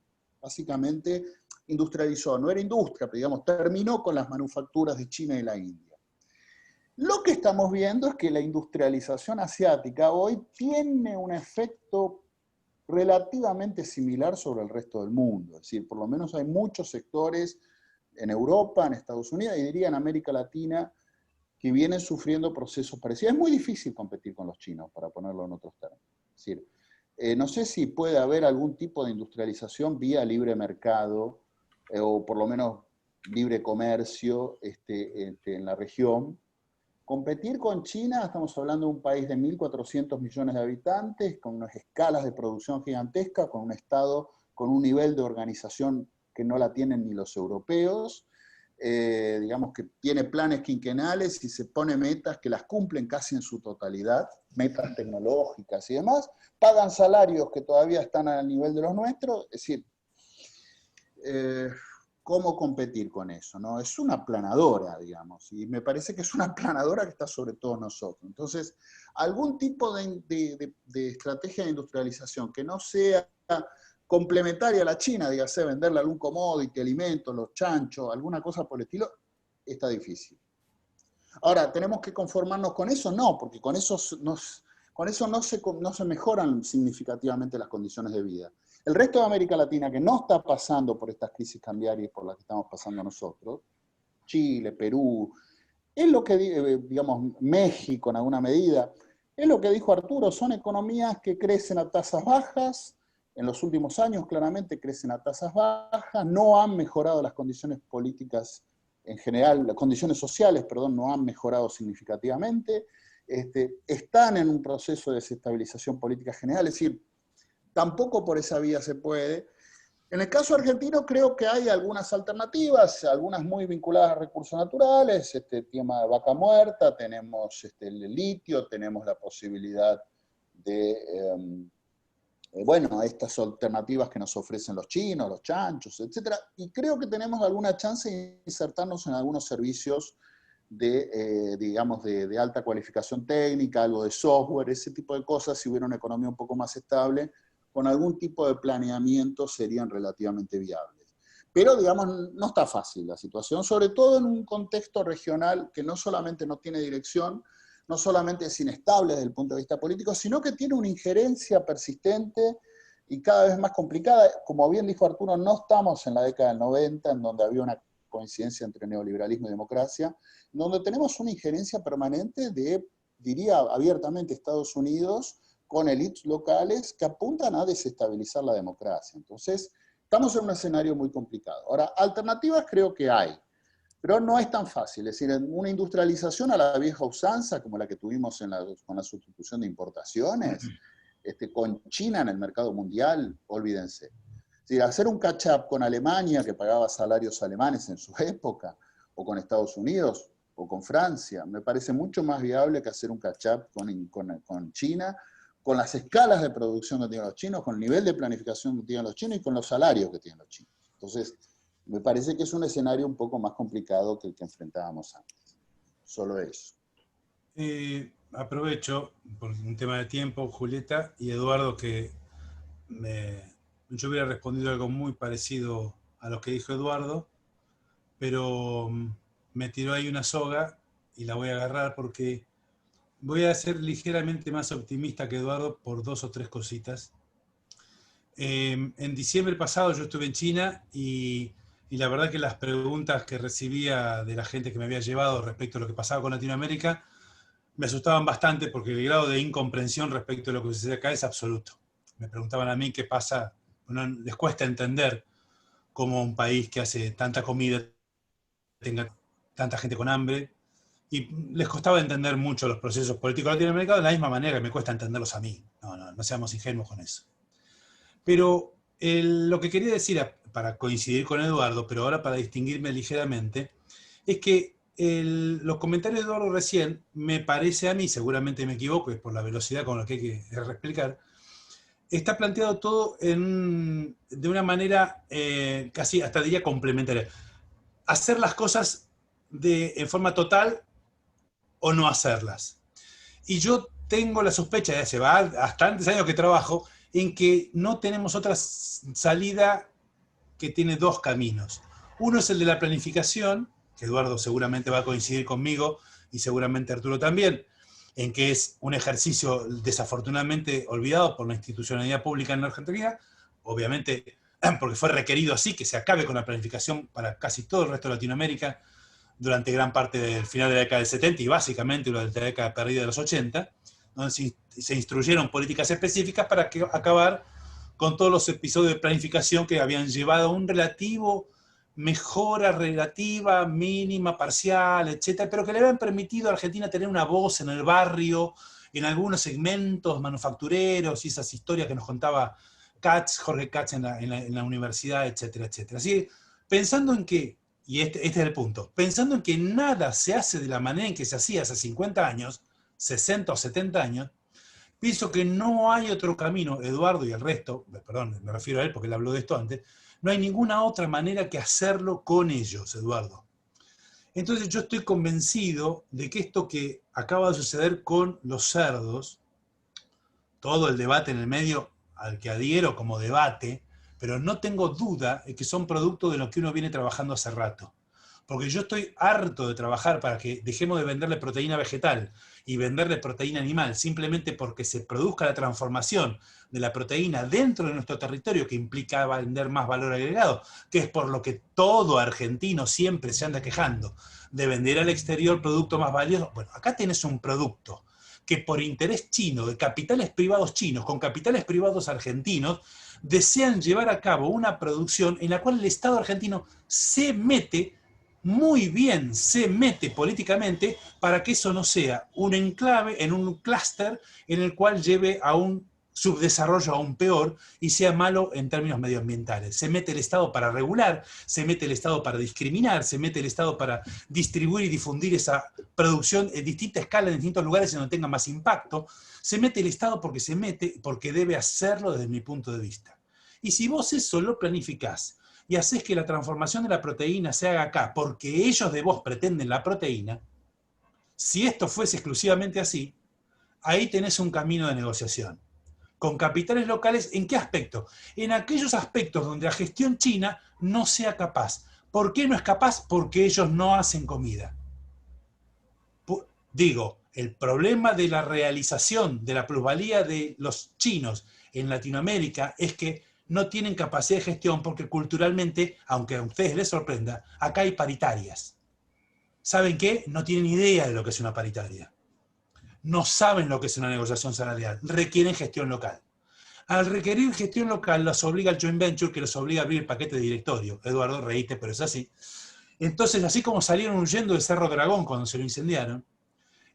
Básicamente, industrializó, no era industria, pero digamos, terminó con las manufacturas de China y la India. Lo que estamos viendo es que la industrialización asiática hoy tiene un efecto relativamente similar sobre el resto del mundo. Es decir, por lo menos hay muchos sectores en Europa, en Estados Unidos y diría en América Latina que vienen sufriendo procesos parecidos. Es muy difícil competir con los chinos, para ponerlo en otros términos. Es decir, no sé si puede haber algún tipo de industrialización vía libre mercado, o por lo menos libre comercio en la región. Competir con China, estamos hablando de un país de 1.400 millones de habitantes, con unas escalas de producción gigantescas, con un Estado con un nivel de organización que no la tienen ni los europeos, digamos que tiene planes quinquenales y se pone metas que las cumplen casi en su totalidad, metas tecnológicas y demás, pagan salarios que todavía están al nivel de los nuestros, es decir, cómo competir con eso, ¿no? Es una aplanadora, digamos, y me parece que es una aplanadora que está sobre todos nosotros. Entonces, algún tipo de estrategia de industrialización que no sea complementaria a la China, dígase, venderle algún commodity, alimentos, los chanchos, alguna cosa por el estilo, está difícil. Ahora, ¿tenemos que conformarnos con eso? No, porque con eso no se mejoran significativamente las condiciones de vida. El resto de América Latina, que no está pasando por estas crisis cambiarias por las que estamos pasando nosotros, Chile, Perú, es lo que, digamos, México en alguna medida, es lo que dijo Arturo, son economías que crecen a tasas bajas, en los últimos años claramente crecen a tasas bajas, no han mejorado las condiciones políticas en general, las condiciones sociales, perdón, no han mejorado significativamente, están en un proceso de desestabilización política general, es decir, tampoco por esa vía se puede. En el caso argentino creo que hay algunas alternativas, algunas muy vinculadas a recursos naturales, tema de vaca muerta, tenemos el litio, tenemos la posibilidad de, bueno, estas alternativas que nos ofrecen los chinos, los chanchos, etc. Y creo que tenemos alguna chance de insertarnos en algunos servicios digamos, de alta cualificación técnica, algo de software, ese tipo de cosas, si hubiera una economía un poco más estable, con algún tipo de planeamiento serían relativamente viables. Pero, digamos, no está fácil la situación, sobre todo en un contexto regional que no solamente no tiene dirección, no solamente es inestable desde el punto de vista político, sino que tiene una injerencia persistente y cada vez más complicada. Como bien dijo Arturo, no estamos en la década del 90, en donde había una coincidencia entre neoliberalismo y democracia, donde tenemos una injerencia permanente de, diría abiertamente, Estados Unidos, con élites locales que apuntan a desestabilizar la democracia. Entonces, estamos en un escenario muy complicado. Ahora, alternativas creo que hay, pero no es tan fácil. Es decir, una industrialización a la vieja usanza, como la que tuvimos con la sustitución de importaciones, con China en el mercado mundial, olvídense. Es decir, hacer un catch-up con Alemania, que pagaba salarios alemanes en su época, o con Estados Unidos, o con Francia, me parece mucho más viable que hacer un catch-up con China, con las escalas de producción que tienen los chinos, con el nivel de planificación que tienen los chinos y con los salarios que tienen los chinos. Entonces, me parece que es un escenario un poco más complicado que el que enfrentábamos antes. Solo eso. Aprovecho, por un tema de tiempo, Julieta y Eduardo, que yo hubiera respondido algo muy parecido a lo que dijo Eduardo, pero me tiró ahí una soga y la voy a agarrar porque voy a ser ligeramente más optimista que Eduardo por 2 o 3 cositas. En diciembre pasado yo estuve en China y la verdad que las preguntas que recibía de la gente que me había llevado respecto a lo que pasaba con Latinoamérica me asustaban bastante porque el grado de incomprensión respecto a lo que sucede acá es absoluto. Me preguntaban a mí qué pasa, bueno, les cuesta entender cómo un país que hace tanta comida tenga tanta gente con hambre, y les costaba entender mucho los procesos políticos latinoamericanos de la misma manera que me cuesta entenderlos a mí. No seamos ingenuos con eso. Pero lo que quería decir, para coincidir con Eduardo, pero ahora para distinguirme ligeramente, es que los comentarios de Eduardo recién, me parece a mí, seguramente me equivoco, es por la velocidad con la que hay que explicar, está planteado todo de una manera casi hasta diría complementaria. Hacer las cosas en forma total o no hacerlas. Y yo tengo la sospecha de hace bastantes años que trabajo en que no tenemos otra salida que tiene 2 caminos. Uno es el de la planificación, que Eduardo seguramente va a coincidir conmigo y seguramente Arturo también, en que es un ejercicio desafortunadamente olvidado por la institucionalidad pública en la Argentina, obviamente porque fue requerido así, que se acabe con la planificación para casi todo el resto de Latinoamérica durante gran parte del final de la década del 70 y básicamente durante la década perdida de los 80, donde se instruyeron políticas específicas para acabar con todos los episodios de planificación que habían llevado a un relativo mejora relativa, mínima, parcial, etcétera, pero que le habían permitido a Argentina tener una voz en el barrio, en algunos segmentos manufactureros y esas historias que nos contaba Jorge Katz en la universidad, etcétera, etcétera. Así, pensando en que, y este es el punto, pensando en que nada se hace de la manera en que se hacía hace 50 años, 60 o 70 años, Pienso que no hay otro camino, Eduardo y el resto, perdón, me refiero a él porque él habló de esto antes, no hay ninguna otra manera que hacerlo con ellos, Eduardo. Entonces yo estoy convencido de que esto que acaba de suceder con los cerdos, todo el debate en el medio al que adhiero como debate, pero no tengo duda de que son producto de lo que uno viene trabajando hace rato. Porque yo estoy harto de trabajar para que dejemos de venderle proteína vegetal y venderle proteína animal, simplemente porque se produzca la transformación de la proteína dentro de nuestro territorio, que implica vender más valor agregado, que es por lo que todo argentino siempre se anda quejando, de vender al exterior producto más valioso. Bueno, acá tenés un producto que por interés chino, de capitales privados chinos, con capitales privados argentinos, desean llevar a cabo una producción en la cual el Estado argentino se mete muy bien, se mete políticamente para que eso no sea un enclave en un clúster en el cual lleve a un subdesarrollo aún peor y sea malo en términos medioambientales. Se mete el Estado para regular, se mete el Estado para discriminar, se mete el Estado para distribuir y difundir esa producción en distinta escala, en distintos lugares en donde tenga más impacto. Se mete el Estado porque se mete, porque debe hacerlo desde mi punto de vista. Y si vos eso lo planificás y haces que la transformación de la proteína se haga acá, porque ellos de vos pretenden la proteína, si esto fuese exclusivamente así, ahí tenés un camino de negociación. Con capitales locales, ¿en qué aspecto? En aquellos aspectos donde la gestión china no sea capaz. ¿Por qué no es capaz? Porque ellos no hacen comida. Digo, el problema de la realización de la plusvalía de los chinos en Latinoamérica es que no tienen capacidad de gestión porque culturalmente, aunque a ustedes les sorprenda, acá hay paritarias. ¿Saben qué? No tienen idea de lo que es una paritaria. No saben lo que es una negociación salarial. Requieren gestión local. Al requerir gestión local, los obliga el joint venture, que los obliga a abrir el paquete de directorio. Eduardo, reíste, pero es así. Entonces, así como salieron huyendo de Cerro Dragón cuando se lo incendiaron,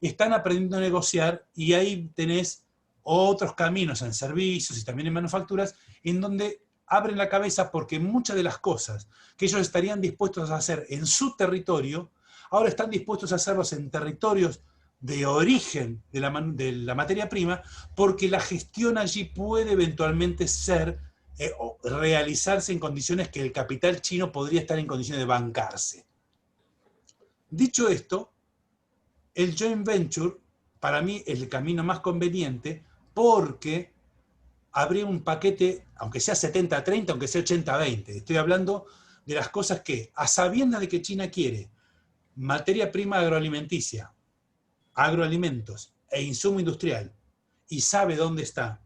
están aprendiendo a negociar y ahí tenés otros caminos en servicios y también en manufacturas en donde abren la cabeza porque muchas de las cosas que ellos estarían dispuestos a hacer en su territorio, ahora están dispuestos a hacerlos en territorios de origen de la materia prima, porque la gestión allí puede eventualmente ser o realizarse en condiciones que el capital chino podría estar en condiciones de bancarse. Dicho esto, el joint venture para mí es el camino más conveniente porque habría un paquete, aunque sea 70-30, aunque sea 80-20. Estoy hablando de las cosas que, a sabiendas de que China quiere materia prima agroalimenticia, agroalimentos e insumo industrial, y sabe dónde está,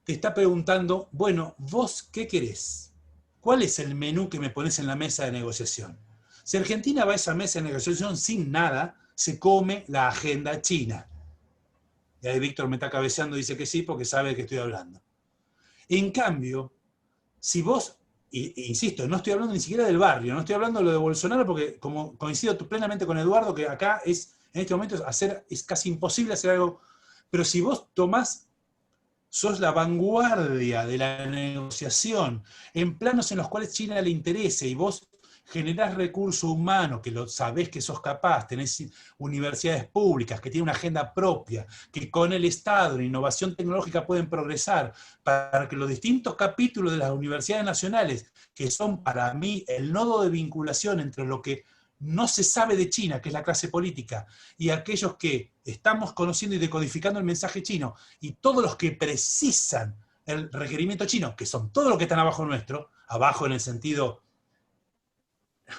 te está preguntando, bueno, ¿vos qué querés? ¿Cuál es el menú que me pones en la mesa de negociación? Si Argentina va a esa mesa de negociación sin nada, se come la agenda china. Y ahí Víctor me está cabeceando y dice que sí, porque sabe de qué estoy hablando. En cambio, si vos, insisto, no estoy hablando ni siquiera del barrio, no estoy hablando de lo de Bolsonaro, porque como coincido plenamente con Eduardo, que acá es, en este momento es casi imposible hacer algo, pero si vos tomás, sos la vanguardia de la negociación, en planos en los cuales China le interese, y vos generás recurso humano, que lo sabés que sos capaz, tenés universidades públicas que tienen una agenda propia, que con el Estado, la innovación tecnológica pueden progresar, para que los distintos capítulos de las universidades nacionales, que son para mí el nodo de vinculación entre lo que no se sabe de China, que es la clase política, y aquellos que estamos conociendo y decodificando el mensaje chino, y todos los que precisan el requerimiento chino, que son todos los que están abajo nuestro, abajo en el sentido,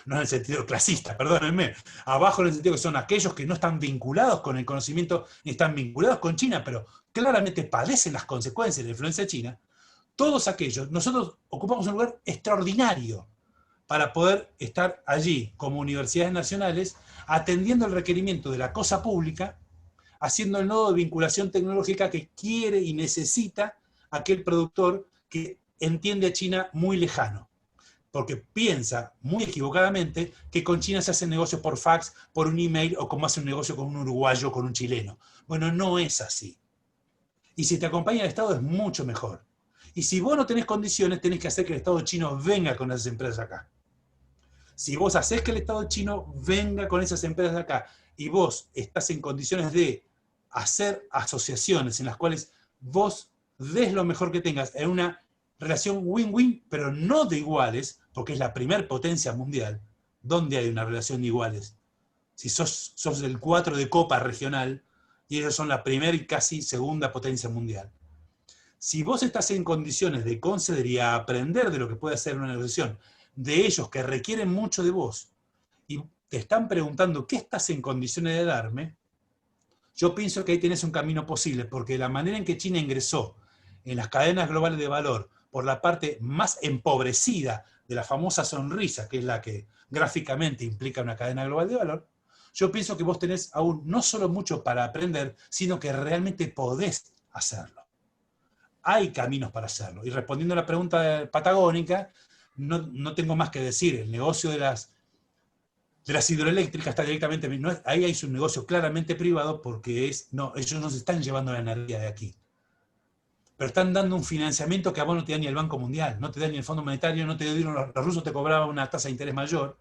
no en el sentido clasista, perdónenme, abajo en el sentido que son aquellos que no están vinculados con el conocimiento, ni están vinculados con China, pero claramente padecen las consecuencias de la influencia china, todos aquellos, nosotros ocupamos un lugar extraordinario para poder estar allí como universidades nacionales, atendiendo el requerimiento de la cosa pública, haciendo el nodo de vinculación tecnológica que quiere y necesita aquel productor que entiende a China muy lejano, porque piensa muy equivocadamente que con China se hacen negocios por fax, por un email, o como hace un negocio con un uruguayo, con un chileno. Bueno, no es así. Y si te acompaña el Estado es mucho mejor. Y si vos no tenés condiciones, tenés que hacer que el Estado chino venga con esas empresas acá. Si vos hacés que el Estado chino venga con esas empresas acá y vos estás en condiciones de hacer asociaciones en las cuales vos des lo mejor que tengas en una relación win-win, pero no de iguales, porque es la primer potencia mundial. ¿Dónde hay una relación de iguales? Si sos el 4 de copa regional, y ellos son la primera y casi segunda potencia mundial. Si vos estás en condiciones de conceder y aprender de lo que puede hacer una negociación, de ellos que requieren mucho de vos, y te están preguntando qué estás en condiciones de darme, yo pienso que ahí tenés un camino posible, porque la manera en que China ingresó en las cadenas globales de valor por la parte más empobrecida de la famosa sonrisa, que es la que gráficamente implica una cadena global de valor, yo pienso que vos tenés aún no solo mucho para aprender, sino que realmente podés hacerlo. Hay caminos para hacerlo. Y respondiendo a la pregunta patagónica, no tengo más que decir. El negocio de las hidroeléctricas está directamente... ahí hay un negocio claramente privado porque ellos no se están llevando la energía de aquí. Pero están dando un financiamiento que a vos no te da ni el Banco Mundial, no te da ni el Fondo Monetario, no te dieron, los rusos te cobraban una tasa de interés mayor.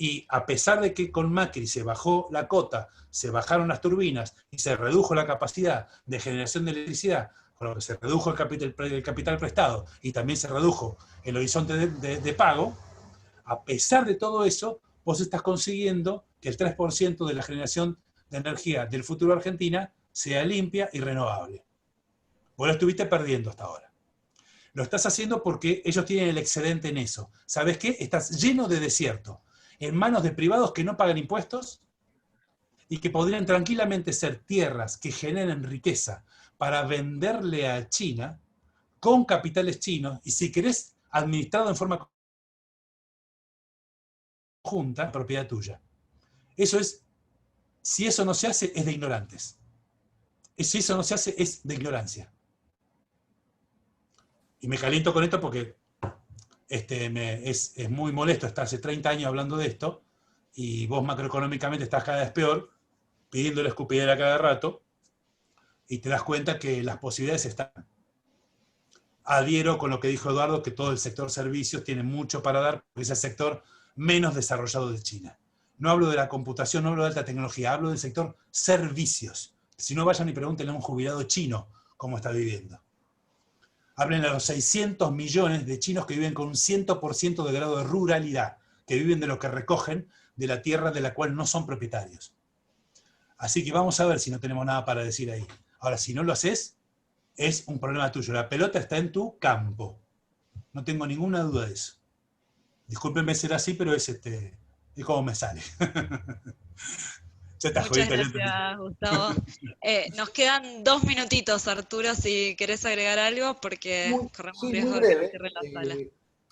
Y a pesar de que con Macri se bajó la cota, se bajaron las turbinas y se redujo la capacidad de generación de electricidad, con lo que se redujo el capital prestado y también se redujo el horizonte de pago, a pesar de todo eso, vos estás consiguiendo que el 3% de la generación de energía del futuro de Argentina sea limpia y renovable. Vos lo estuviste perdiendo hasta ahora. Lo estás haciendo porque ellos tienen el excedente en eso. ¿Sabés qué? Estás lleno de desierto, en manos de privados que no pagan impuestos y que podrían tranquilamente ser tierras que generen riqueza para venderle a China con capitales chinos y, si querés, administrado en forma conjunta, propiedad tuya. Eso es, si eso no se hace, es de ignorantes. Si eso no se hace, es de ignorancia. Y me caliento con esto porque es muy molesto estar hace 30 años hablando de esto y vos macroeconómicamente estás cada vez peor, pidiéndole escupidera cada rato, y te das cuenta que las posibilidades están. Adhiero con lo que dijo Eduardo, que todo el sector servicios tiene mucho para dar, porque es el sector menos desarrollado de China. No hablo de la computación, no hablo de alta tecnología, hablo del sector servicios. Si no, vayan y pregúntenle a un jubilado chino cómo está viviendo. Hablen a los 600 millones de chinos que viven con un 100% de grado de ruralidad, que viven de lo que recogen de la tierra de la cual no son propietarios. Así que vamos a ver si no tenemos nada para decir ahí. Ahora, si no lo haces, es un problema tuyo. La pelota está en tu campo. No tengo ninguna duda de eso. Discúlpenme ser así, pero es como me sale. Muchas gracias, Gustavo. Nos quedan 2 minutitos, Arturo, si querés agregar algo, porque corremos riesgo de que cierre la sala.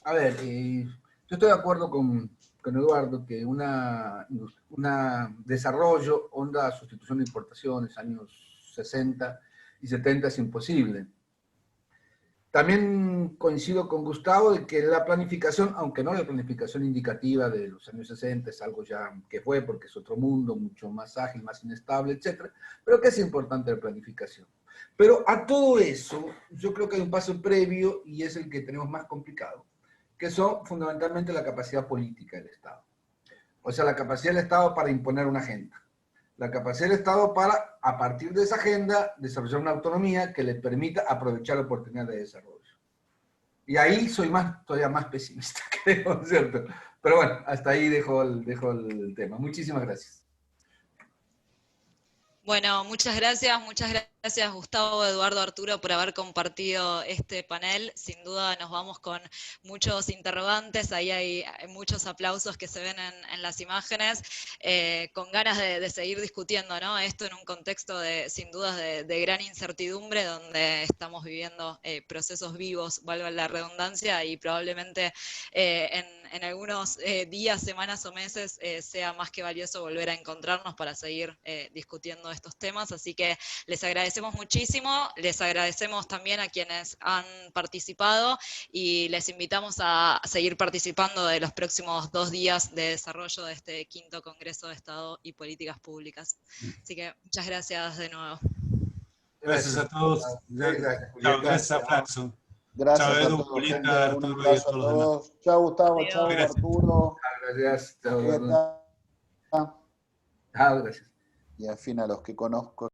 A ver, yo estoy de acuerdo con Eduardo que un desarrollo, onda sustitución de importaciones, años 60 y 70 es imposible. También coincido con Gustavo de que la planificación, aunque no la planificación indicativa de los años 60, es algo ya que fue, porque es otro mundo, mucho más ágil, más inestable, etc. Pero que es importante la planificación. Pero a todo eso, yo creo que hay un paso previo, y es el que tenemos más complicado, que son fundamentalmente la capacidad política del Estado. O sea, la capacidad del Estado para imponer una agenda. La capacidad del Estado para, a partir de esa agenda, desarrollar una autonomía que le permita aprovechar la oportunidad de desarrollo. Y ahí soy todavía más pesimista, creo, ¿cierto? Pero bueno, hasta ahí dejo el tema. Muchísimas gracias. Bueno, muchas gracias Gustavo, Eduardo, Arturo por haber compartido este panel. Sin duda nos vamos con muchos interrogantes, ahí hay muchos aplausos que se ven en las imágenes, con ganas de seguir discutiendo, ¿no? Esto en un contexto sin dudas de gran incertidumbre, donde estamos viviendo procesos vivos, valga la redundancia, y probablemente en algunos días, semanas o meses sea más que valioso volver a encontrarnos para seguir discutiendo estos temas, así que les agradecemos muchísimo, les agradecemos también a quienes han participado y les invitamos a seguir participando de los próximos 2 días de desarrollo de este 5º Congreso de Estado y Políticas Públicas. Así que muchas gracias de nuevo. Gracias a todos. Gracias a Flaxo. Gracias chao, a Edu, todos, Julieta, gente. Un Arturo y a abrazo a todos los demás. todos. Chao, Gustavo. Adiós. Chao, Gracias. Arturo. Gracias. Julieta. Gracias. Y en fin, a los que conozco.